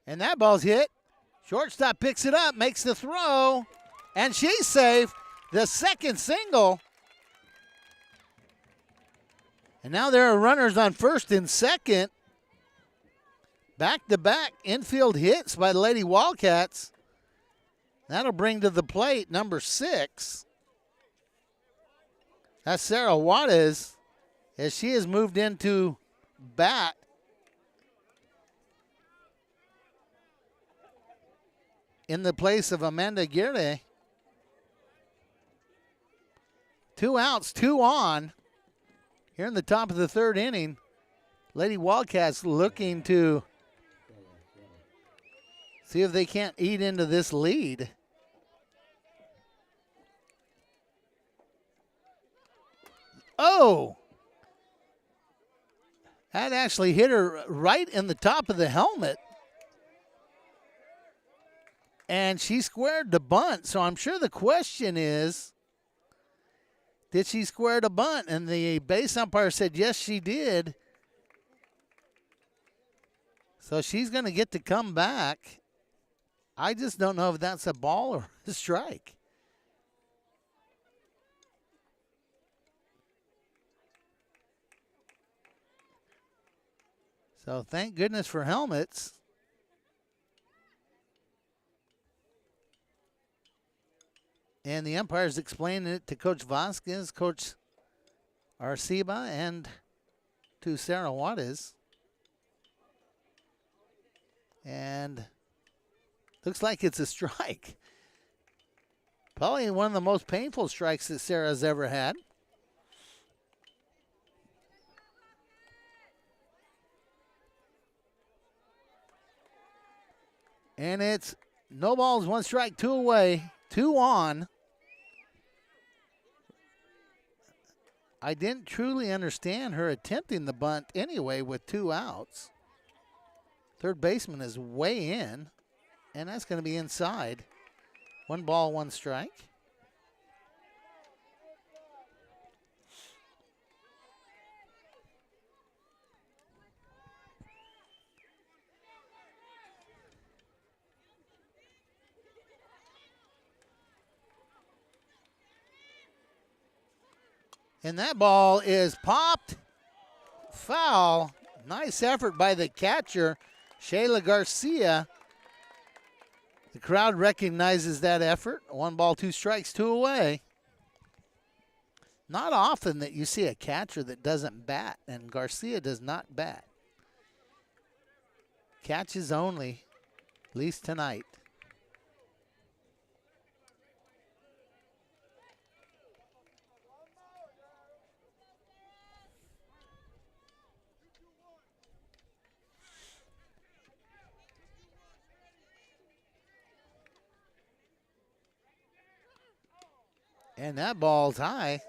And that ball's hit. Shortstop picks it up, makes the throw, and she's safe. The second single. And now there are runners on first and second. Back-to-back infield hits by the Lady Wildcats. That'll bring to the plate number 6. That's Sarah Juarez, as she has moved into bat. In the place of Amanda Aguirre. 2 outs, 2 on. Here in the top of the third inning, Lady Wildcats looking to see if they can't eat into this lead. Oh! That actually hit her right in the top of the helmet. And she squared the bunt, so I'm sure the question is, did she square the bunt? And the base umpire said, yes, she did. So she's going to get to come back. I just don't know if that's a ball or a strike. So thank goodness for helmets. And the umpires explaining it to Coach Vasquez, Coach Arciba, and to Sarah Juarez. And looks like it's a strike. Probably one of the most painful strikes that Sarah's ever had. And it's no balls, 1 strike, 2 away, 2 on. I didn't truly understand her attempting the bunt anyway with 2 outs. Third baseman is way in, and that's going to be inside. 1 ball, 1 strike. And that ball is popped. Foul. Nice effort by the catcher, Shayla Garcia. The crowd recognizes that effort. 1 ball, 2 strikes, 2 away. Not often that you see a catcher that doesn't bat, and Garcia does not bat. Catches only, at least tonight. And that ball's high.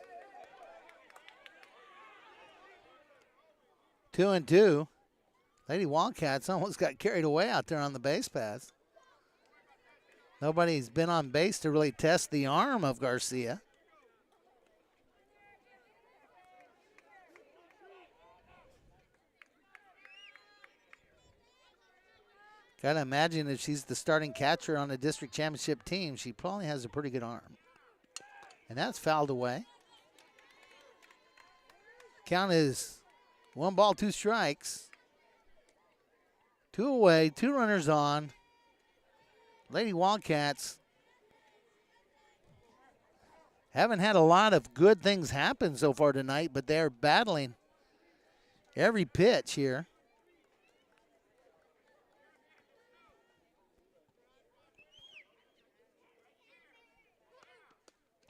2-2. Lady Wildcats almost got carried away out there on the base paths. Nobody's been on base to really test the arm of Garcia. Gotta imagine if she's the starting catcher on a district championship team, she probably has a pretty good arm. And that's fouled away. Count is 1 ball, 2 strikes. 2 away, 2 runners on. Lady Wildcats haven't had a lot of good things happen so far tonight, but they're battling every pitch here.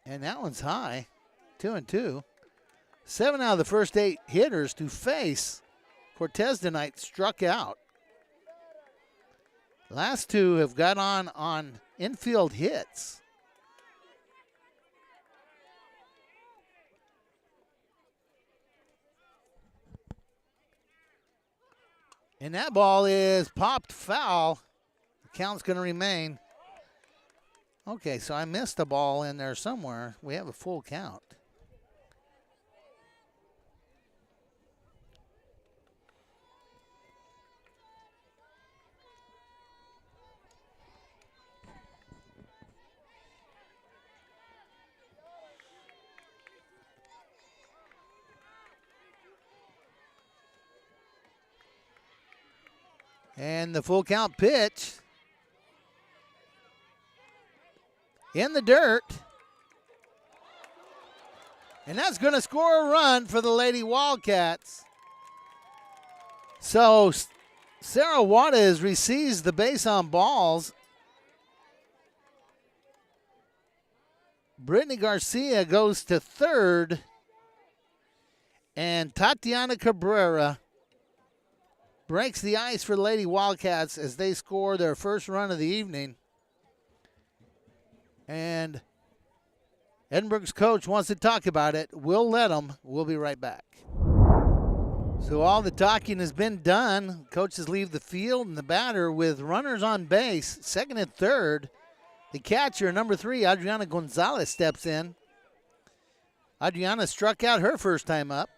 And that one's high, 2-2. 7 out of the first 8 hitters to face Cortez tonight struck out. Last 2 have got on infield hits. And that ball is popped foul. The count's going to remain. Okay, so I missed a ball in there somewhere. We have a full count. And the full count pitch. In the dirt. And that's going to score a run for the Lady Wildcats. So Sarah Juarez receives the base on balls. Brittany Garcia goes to third. And Tatiana Cabrera breaks the ice for the Lady Wildcats as they score their first run of the evening. And Edinburgh's coach wants to talk about it. We'll let them. We'll be right back. So all the talking has been done. Coaches leave the field, and the batter with runners on base, second and third. The catcher, number 3, Adriana Gonzalez, steps in. Adriana struck out her first time up.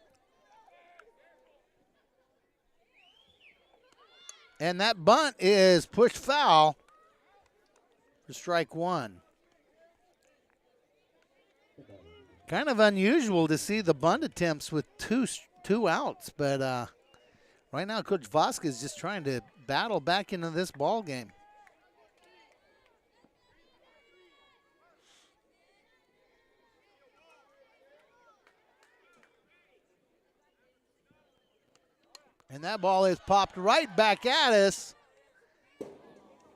And that bunt is pushed foul for strike 1. Kind of unusual to see the bunt attempts with two outs, but right now Coach Vasquez is just trying to battle back into this ball game. And that ball is popped right back at us.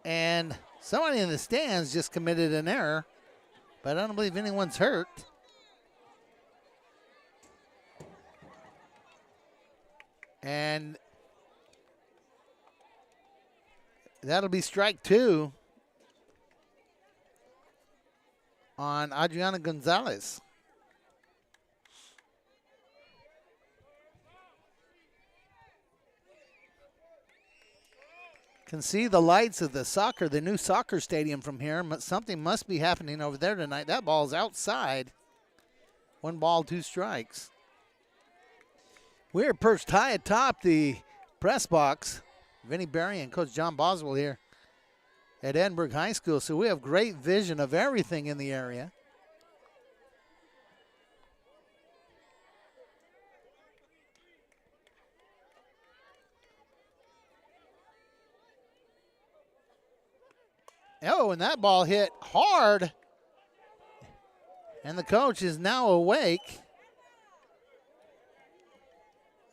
And somebody in the stands just committed an error, but I don't believe anyone's hurt. And that'll be strike 2 on Adriana Gonzalez. Can see the lights of the new soccer stadium from here. Something must be happening over there tonight. That ball's outside. 1 ball, 2 strikes. We're perched high atop the press box. Vinny Berry and Coach John Boswell here at Edinburgh High School. So we have great vision of everything in the area. Oh, and that ball hit hard. And the coach is now awake.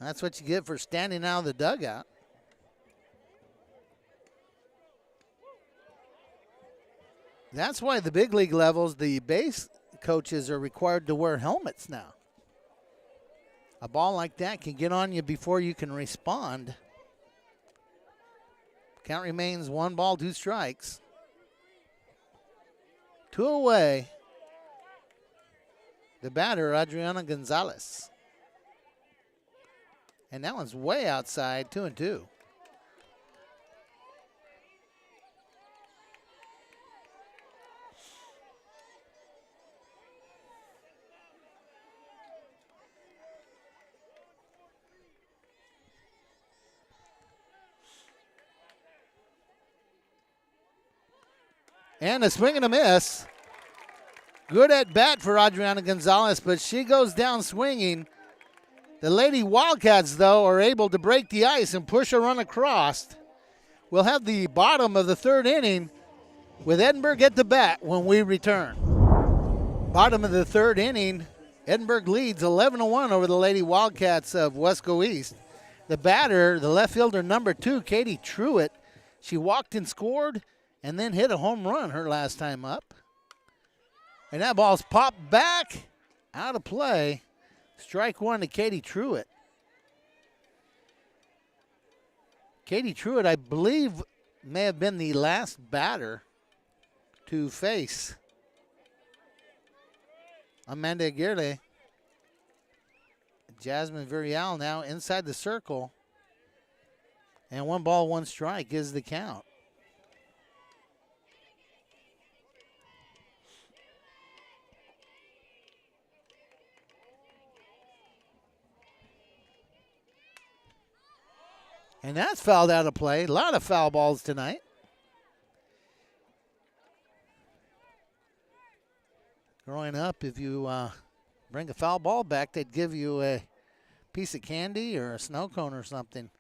That's what you get for standing out of the dugout. That's why the big league levels, the base coaches are required to wear helmets now. A ball like that can get on you before you can respond. Count remains 1 ball, 2 strikes. 2 away. The batter, Adriana Gonzalez. And that one's way outside, 2-2. And a swing and a miss. Good at bat for Adriana Gonzalez, but she goes down swinging. The Lady Wildcats, though, are able to break the ice and push a run across. We'll have the bottom of the 3rd inning with Edinburgh at the bat when we return. Bottom of the 3rd inning, Edinburgh leads 11-1 over the Lady Wildcats of Weslaco East. The batter, the left fielder, number 2, Katie Truitt, she walked and scored and then hit a home run her last time up. And that ball's popped back out of play. Strike 1 to Katie Truitt. Katie Truitt, I believe, may have been the last batter to face Amanda Aguirre. Jasmine Virial now inside the circle. And 1 ball, 1 strike is the count. And that's fouled out of play. A lot of foul balls tonight. Growing up, if you bring a foul ball back, they'd give you a piece of candy or a snow cone or something.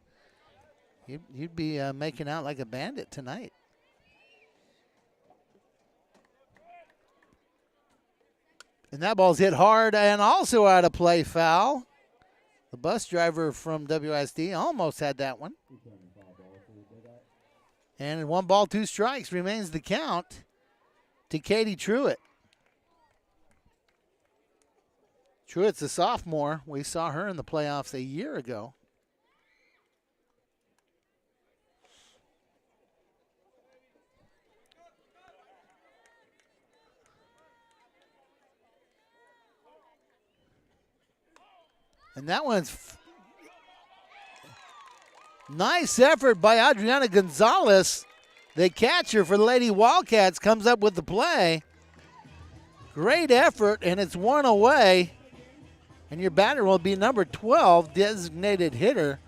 You'd be making out like a bandit tonight. And that ball's hit hard and also out of play, foul. The bus driver from WSD almost had that one. And 1 ball, 2 strikes remains the count to Katie Truitt. Truitt's a sophomore. We saw her in the playoffs a year ago. And that one's nice effort by Adriana Gonzalez. The catcher for the Lady Wildcats comes up with the play. Great effort, and it's 1 away. And your batter will be number 12, designated hitter,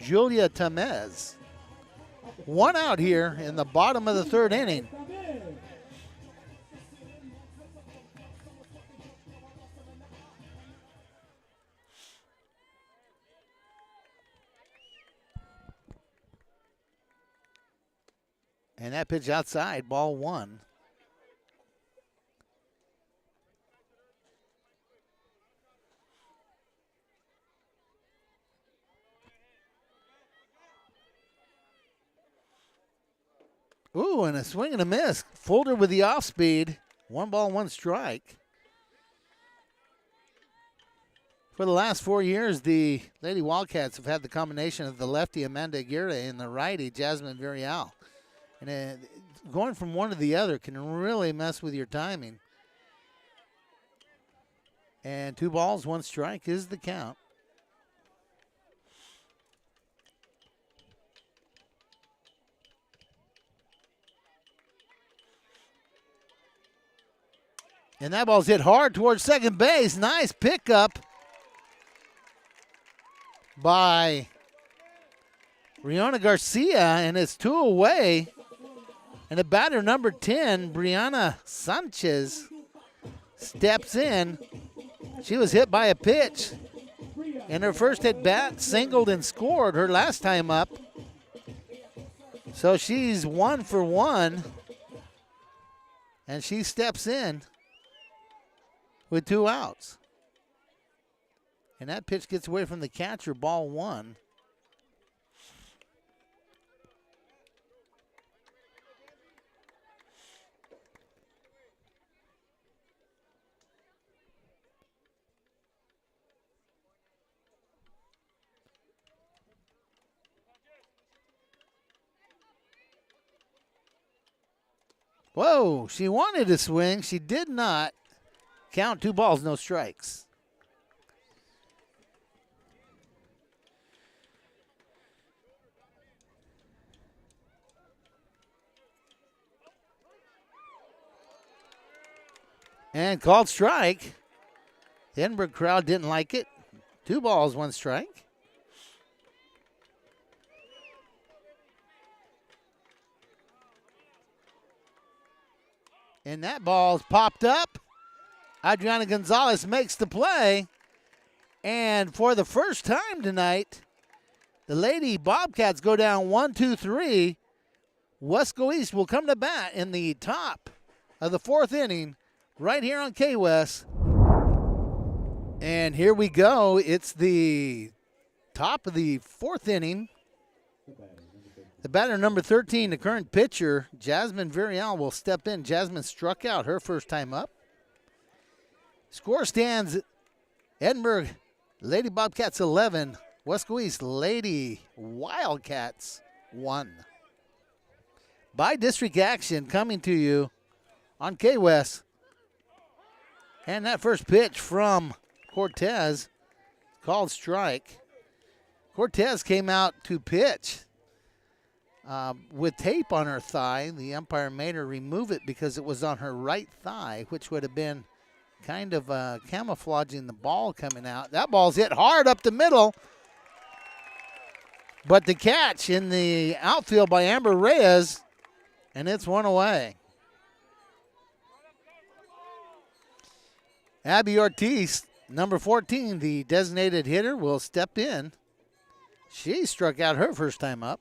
Julia Tamez. 1 out here in the bottom of the 3rd inning. And that pitch outside, ball 1. Ooh, and a swing and a miss. Folder with the off speed. 1 ball, 1 strike. For the last 4 years, the Lady Wildcats have had the combination of the lefty Amanda Aguirre and the righty Jasmine Virial. And going from one to the other can really mess with your timing. And 2 balls, 1 strike is the count. And that ball's hit hard towards second base. Nice pickup by Rihanna Garcia, and it's 2 away. And the batter, number 10, Brianna Sanchez, steps in. She was hit by a pitch. In her first at bat, singled and scored her last time up. So she's 1 for 1. And she steps in with 2 outs. And that pitch gets away from the catcher, ball 1. Whoa, she wanted to swing. She did not. Count, 2 balls, no strikes. And called strike. The Edinburg crowd didn't like it. 2 balls, 1 strike. And that ball's popped up. Adriana Gonzalez makes the play. And for the first time tonight, the Lady Bobcats go down 1-2-3. Weslaco East will come to bat in the top of the 4th inning right here on K-West. And here we go. It's the top of the 4th inning. The batter, number 13, the current pitcher, Jasmine Villarreal, will step in. Jasmine struck out her first time up. Score stands Edinburg Lady Bobcats 11, Weslaco East Lady Wildcats 1. By district action coming to you on K-West. And that first pitch from Cortez, called strike. Cortez came out to pitch with tape on her thigh. The umpire made her remove it because it was on her right thigh, which would have been kind of camouflaging the ball coming out. That ball's hit hard up the middle. But the catch in the outfield by Amber Reyes, and it's 1 away. Abby Ortiz, number 14, the designated hitter, will step in. She struck out her first time up.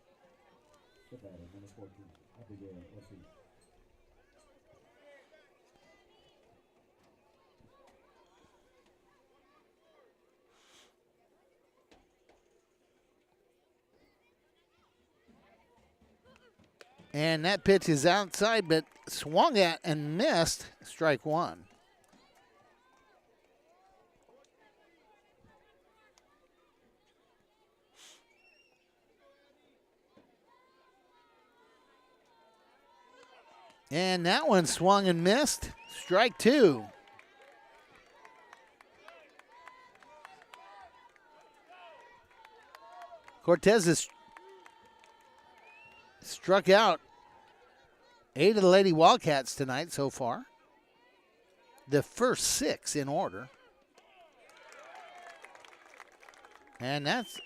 And that pitch is outside, but swung at and missed. Strike 1. And that one swung and missed. Strike 2. Cortez has struck out 8 of the Lady Wildcats tonight so far. The first 6 in order. And that's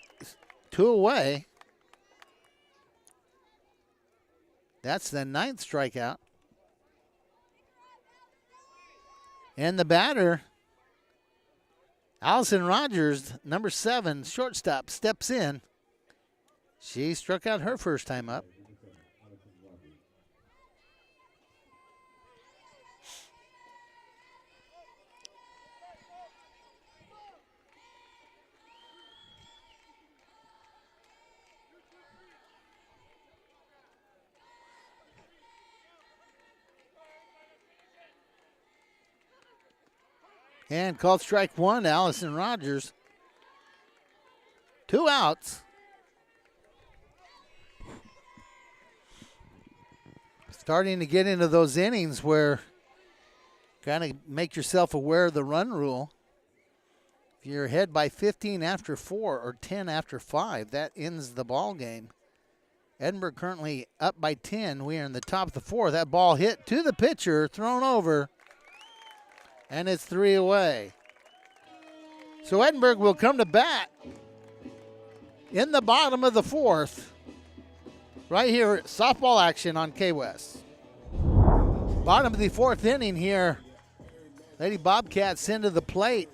2 away. That's the 9th strikeout. And the batter, Allison Rogers, number 7, shortstop, steps in. She struck out her first time up. And called strike 1 to Allison Rogers. 2 outs. Starting to get into those innings where kind of make yourself aware of the run rule. If you're ahead by 15 after 4 or 10 after 5, that ends the ball game. Edinburg currently up by 10. We are in the top of the 4th. That ball hit to the pitcher, thrown over. And it's 3 away. So Edinburgh will come to bat in the bottom of the 4th. Right here, softball action on K-West. Bottom of the 4th inning here. Lady Bobcats into the plate.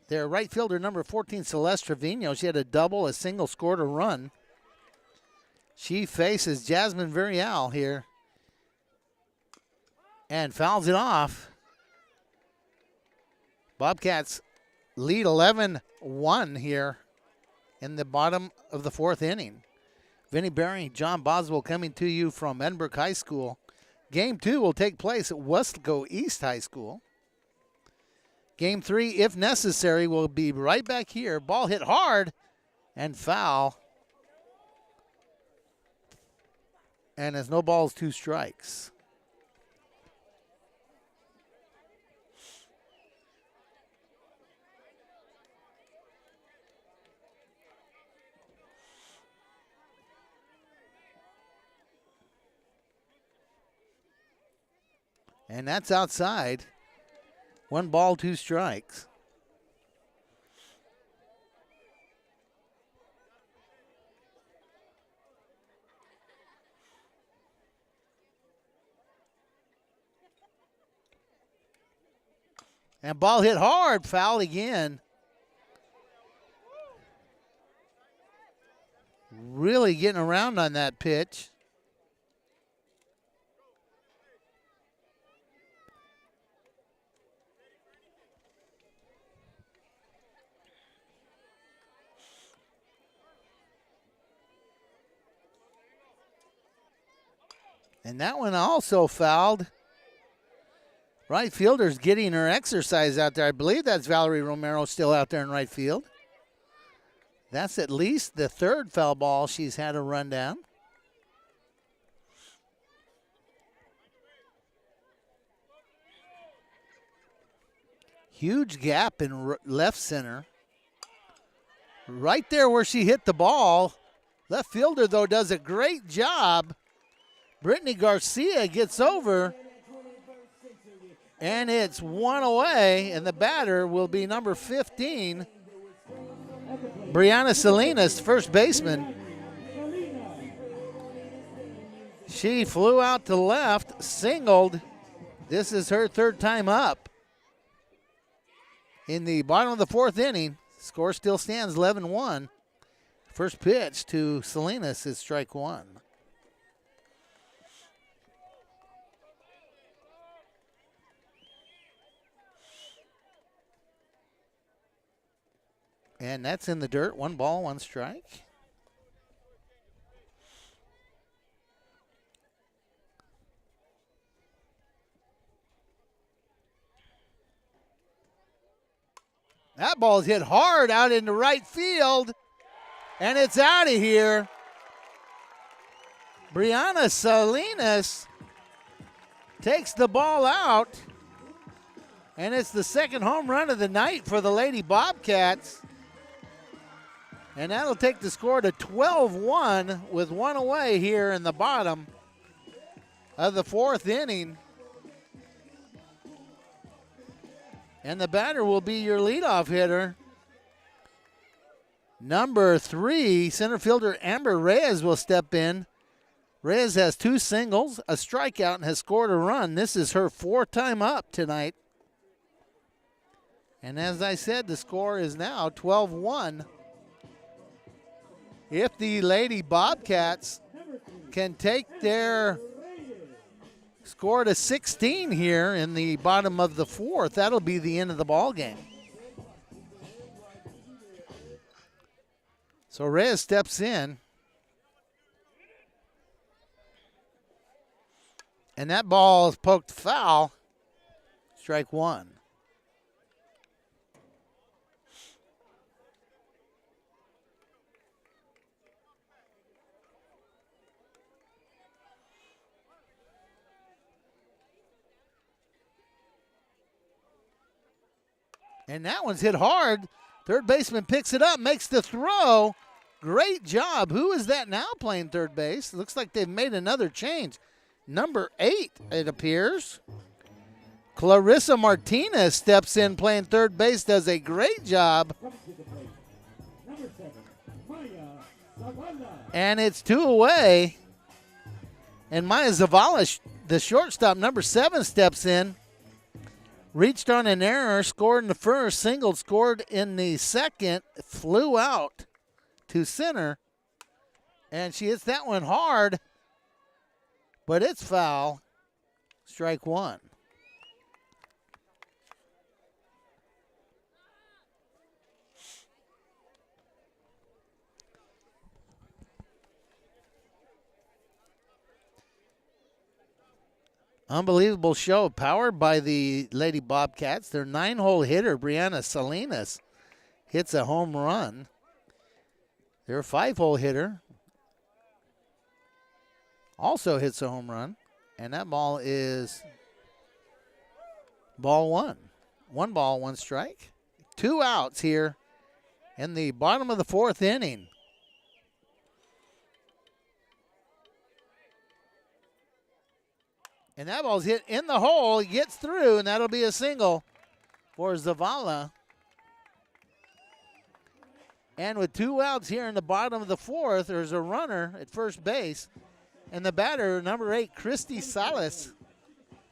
Their right fielder, number 14, Celeste Trevino. She had a double, a single, scored a run. She faces Jasmine Villarreal here and fouls it off. Bobcats lead 11-1 here in the bottom of the 4th inning. Vinnie Berry, John Boswell coming to you from Edinburg High School. Game 2 will take place at Weslaco East High School. Game 3, if necessary, will be right back here. Ball hit hard and foul. And it's no balls, 2 strikes. And that's outside. 1 ball, 2 strikes. And ball hit hard, foul again. Really getting around on that pitch. And that one also fouled. Right fielder's getting her exercise out there. I believe that's Valerie Romero still out there in right field. That's at least the 3rd foul ball she's had a run down. Huge gap in left center. Right there where she hit the ball. Left fielder, though, does a great job. Brittany Garcia gets over, and it's 1 away, and the batter will be number 15, Brianna Salinas, first baseman. She flew out to left, singled. This is her 3rd time up. In the bottom of the 4th inning, score still stands 11-1. First pitch to Salinas is strike 1. And that's in the dirt. 1 ball, 1 strike. That ball's hit hard out into right field, and it's out of here. Brianna Salinas takes the ball out, and it's the 2nd home run of the night for the Lady Bobcats. And that'll take the score to 12-1 with 1 away here in the bottom of the 4th inning. And the batter will be your leadoff hitter. Number 3, center fielder Amber Reyes will step in. Reyes has 2 singles, a strikeout, and has scored a run. This is her 4th time up tonight. And as I said, the score is now 12-1. If the Lady Bobcats can take their score to 16 here in the bottom of the 4th, that'll be the end of the ball game. So Reyes steps in. And that ball is poked foul. Strike 1. And that one's hit hard. Third baseman picks it up, makes the throw. Great job. Who is that now playing third base? Looks like they've made another change. Number 8, it appears. Clarissa Martinez steps in playing third base, does a great job. Coming to the plate, number 7, Maya Zavala. And it's 2 away. And Maya Zavala, the shortstop, number 7, steps in. Reached on an error, scored in the first, singled, scored in the second, flew out to center. And she hits that one hard, but it's foul. Strike 1. Unbelievable show powered by the Lady Bobcats. Their 9-hole hitter, Brianna Salinas, hits a home run. Their 5-hole hitter also hits a home run. And that ball is ball 1. 1 ball, 1 strike. 2 outs here in the bottom of the 4th inning. And that ball's hit in the hole. He gets through, and that'll be a single for Zavala. And with 2 outs here in the bottom of the 4th, there's a runner at first base. And the batter, number 8, Christy Salas,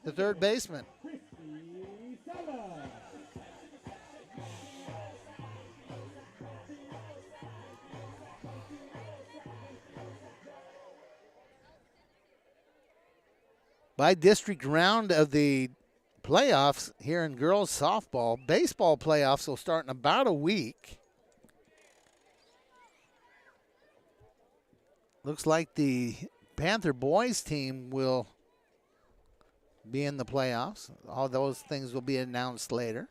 the third baseman. By district round of the playoffs here in girls softball. Baseball playoffs will start in about a week. Looks like the Panther boys team will be in the playoffs. All those things will be announced later.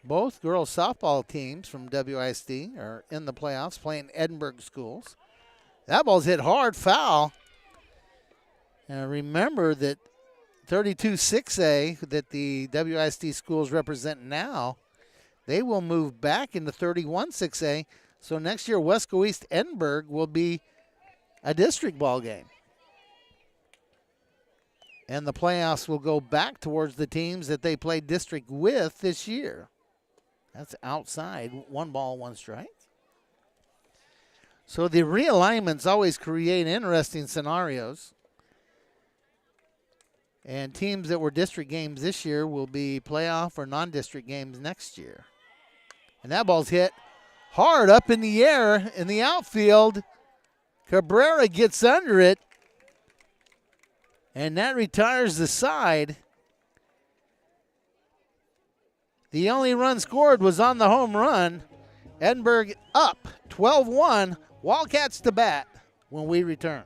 Both girls softball teams from WISD are in the playoffs playing Edinburg schools. That ball's hit hard, foul. And remember that 32-6A that the WISD schools represent now, they will move back into 31-6A. So next year, Weslaco East Edinburg will be a district ball game. And the playoffs will go back towards the teams that they played district with this year. That's outside, 1 ball, 1 strike. So the realignments always create interesting scenarios. And teams that were district games this year will be playoff or non-district games next year. And that ball's hit hard up in the air in the outfield. Cabrera gets under it. And that retires the side. The only run scored was on the home run. Edinburg up 12-1. Wildcats to bat when we return.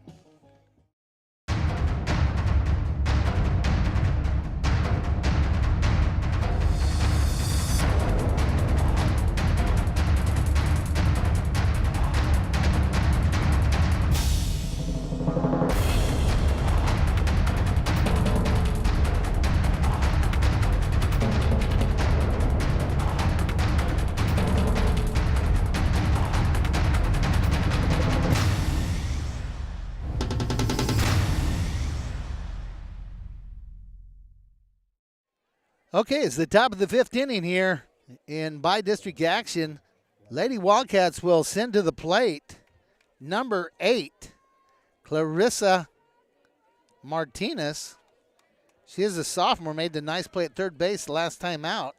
Okay, it's the top of the 5th inning here in by-district action. Lady Wildcats will send to the plate number 8, Clarissa Martinez. She is a sophomore, made the nice play at third base the last time out.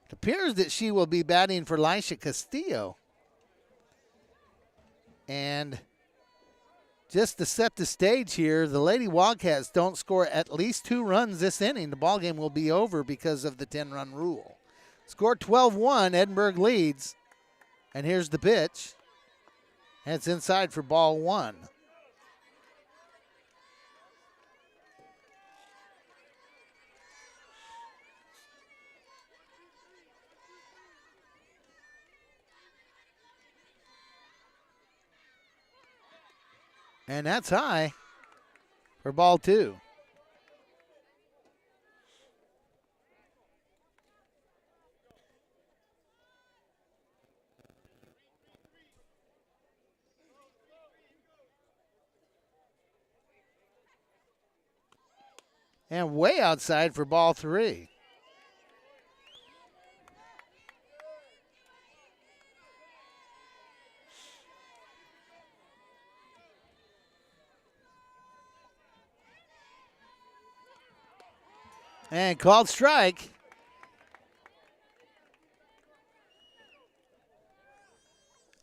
It appears that she will be batting for Lisha Castillo. And just to set the stage here, the Lady Wildcats don't score at least 2 runs this inning. The ballgame will be over because of the 10-run rule. Score 12-1, Edinburg leads. And here's the pitch. And it's inside for ball 1. And that's high for ball 2. And way outside for ball 3. And called strike.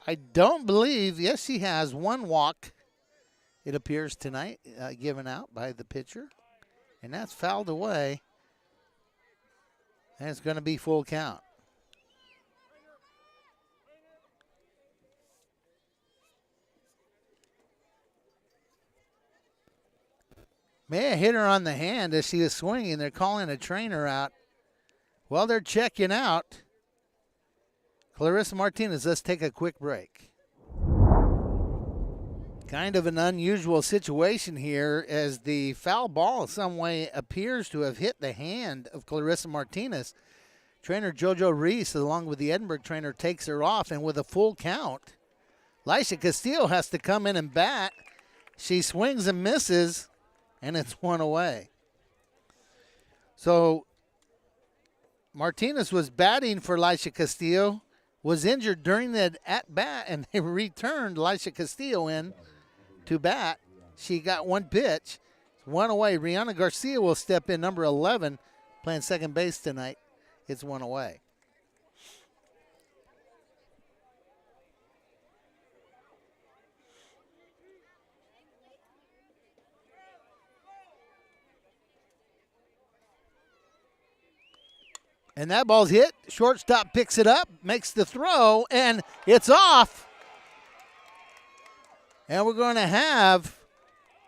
I don't believe, yes, she has one walk, it appears tonight, given out by the pitcher. And that's fouled away. And it's going to be full count. May have hit her on the hand as she was swinging. They're calling a trainer out. Well, they're checking out. Clarissa Martinez, let's take a quick break. Kind of an unusual situation here as the foul ball in some way appears to have hit the hand of Clarissa Martinez. Trainer JoJo Reese, along with the Edinburg trainer, takes her off, and with a full count, Lisha Castillo has to come in and bat. She swings and misses, and it's one away. So Martinez was batting for Lisha Castillo, was injured during the at-bat, and they returned Lisha Castillo in to bat. She got one pitch, one away. Rihanna Garcia will step in, number 11, playing second base tonight. It's one away. And that ball's hit. Shortstop picks it up, makes the throw, and it's off. And we're going to have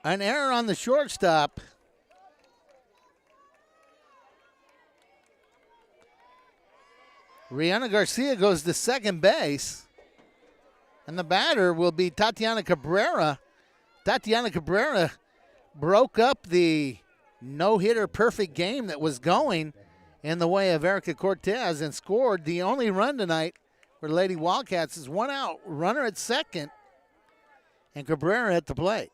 an error on the shortstop. Rihanna Garcia goes to second base. And the batter will be Tatiana Cabrera. Tatiana Cabrera broke up the no-hitter perfect game that was going in the way of Erica Cortez and scored the only run tonight for the Lady Wildcats. Is one out, runner at second, and Cabrera at the plate.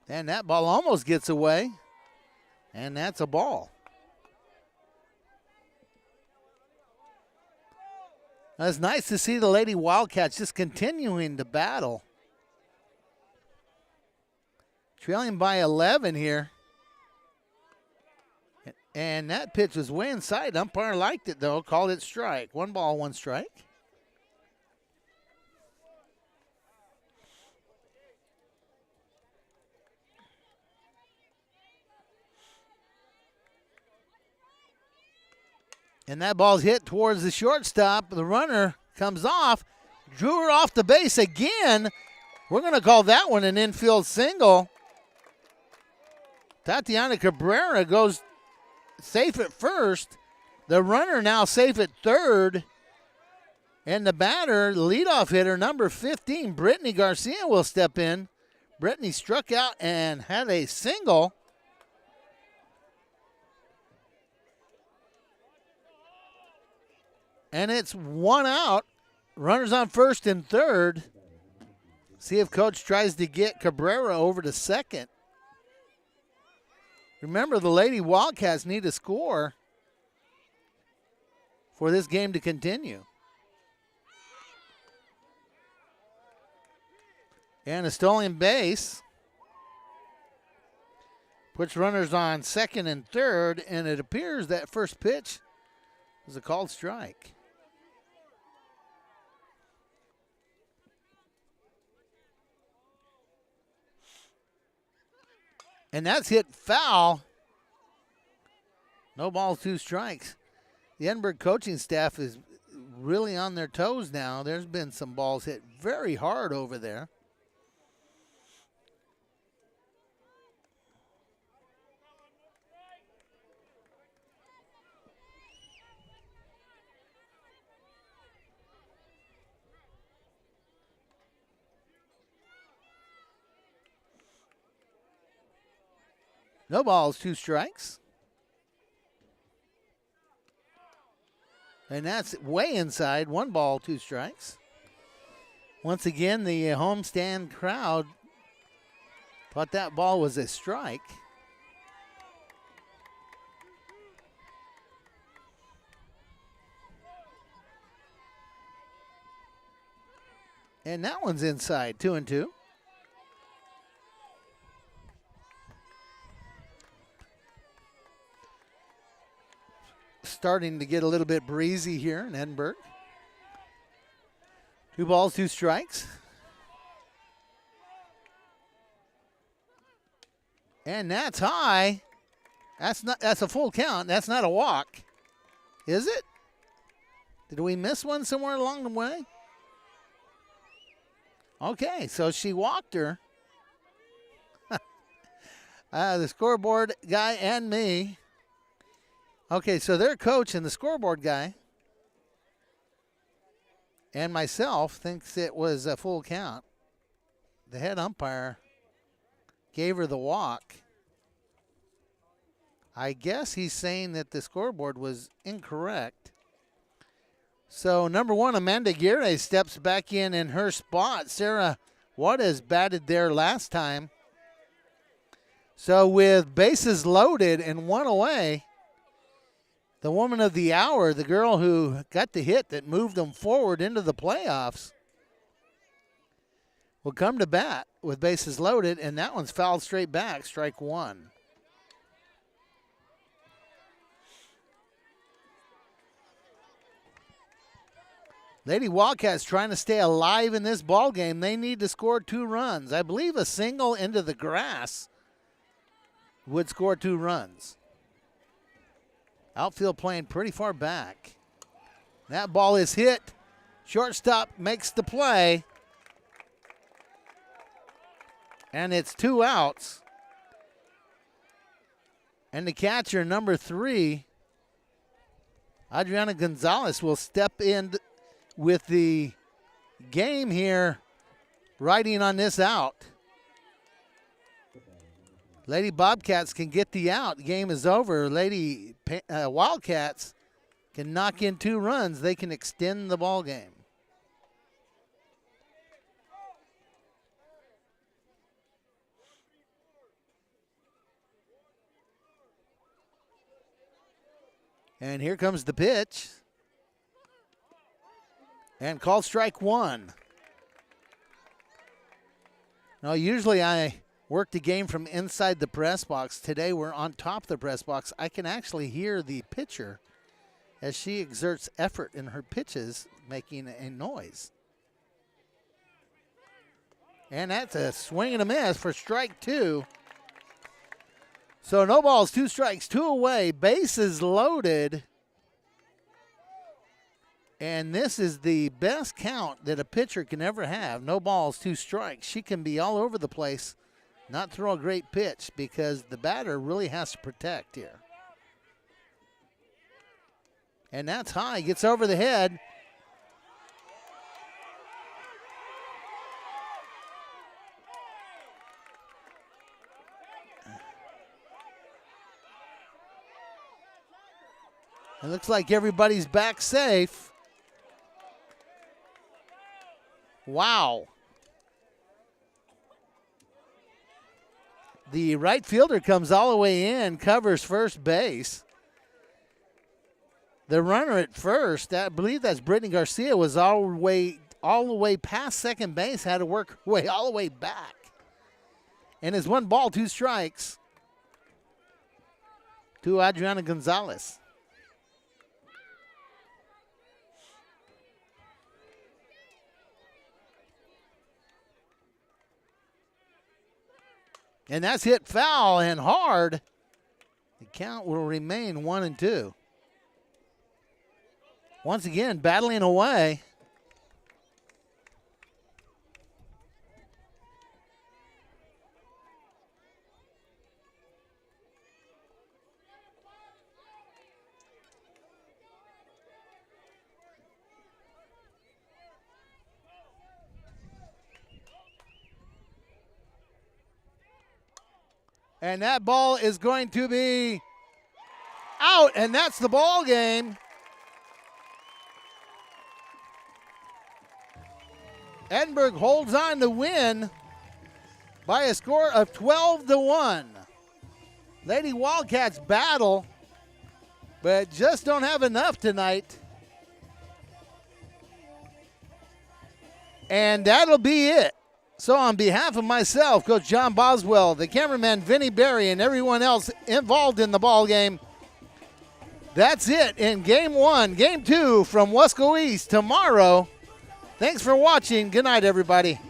And that ball almost gets away, and that's a ball. It's nice to see the Lady Wildcats just continuing to battle. Trailing by 11 here. And that pitch was way inside. Umpire liked it, though. Called it strike. 1 ball, 1 strike. And that ball's hit towards the shortstop. The runner comes off. Drew her off the base again. We're going to call that one an infield single. Tatiana Cabrera goes safe at first. The runner now safe at third. And the batter, leadoff hitter, number 15, Brittany Garcia, will step in. Brittany struck out and had a single. And it's 1 out. Runners on first and third. See if coach tries to get Cabrera over to second. Remember, the Lady Wildcats need a score for this game to continue. And a stolen base puts runners on second and third, and it appears that first pitch was a called strike. And that's hit foul. No balls, 2 strikes. The Edinburg coaching staff is really on their toes now. There's been some balls hit very hard over there. No balls, 2 strikes. And that's way inside. 1 ball, 2 strikes. Once again, the homestand crowd thought that ball was a strike. And that one's inside, 2-2. Starting to get a little bit breezy here in Edinburg. 2 balls, 2 strikes. And that's high. That's a full count. That's not a walk. Is it? Did we miss one somewhere along the way? Okay, so she walked her. The scoreboard guy and me. Okay, so their coach and the scoreboard guy and myself thinks it was a full count. The head umpire gave her the walk. I guess he's saying that the scoreboard was incorrect. So number 1, Amanda Guerre steps back in her spot. Sarah Juarez batted there last time. So with bases loaded and 1 away, the woman of the hour, the girl who got the hit that moved them forward into the playoffs, will come to bat with bases loaded, and that one's fouled straight back, strike 1. Lady Wildcats trying to stay alive in this ball game. They need to score 2 runs. I believe a single into the grass would score 2 runs. Outfield playing pretty far back. That ball is hit. Shortstop makes the play. And it's 2 outs. And the catcher, number 3, Adriana Gonzalez, will step in with the game here, riding on this out. Lady Bobcats can get the out. The game is over. Lady Wildcats can knock in 2 runs. They can extend the ball game. And here comes the pitch. And called strike 1. Now, usually I work the game from inside the press box. Today we're on top of the press box. I can actually hear the pitcher as she exerts effort in her pitches, making a noise. And that's a swing and a miss for strike 2. So no balls, 2 strikes, 2 away, bases loaded. And this is the best count that a pitcher can ever have. No balls, 2 strikes. She can be all over the place, not throw a great pitch, because the batter really has to protect here. And that's high, gets over the head. It looks like everybody's back safe. Wow. The right fielder comes all the way in, covers first base. The runner at first, I believe that's Brittany Garcia, was all the way past second base, had to work her way all the way back. And it's 1 ball, 2 strikes to Adriana Gonzalez. And that's hit foul and hard. The count will remain 1-2. Once again, battling away. And that ball is going to be out, and that's the ball game. Edinburgh holds on to win by a score of 12-1. Lady Wildcats battle, but just don't have enough tonight. And that'll be it. So on behalf of myself, Coach John Boswell, the cameraman Vinny Berry, and everyone else involved in the ball game, that's it in Game 1. Game 2 from Weslaco East tomorrow. Thanks for watching. Good night, everybody.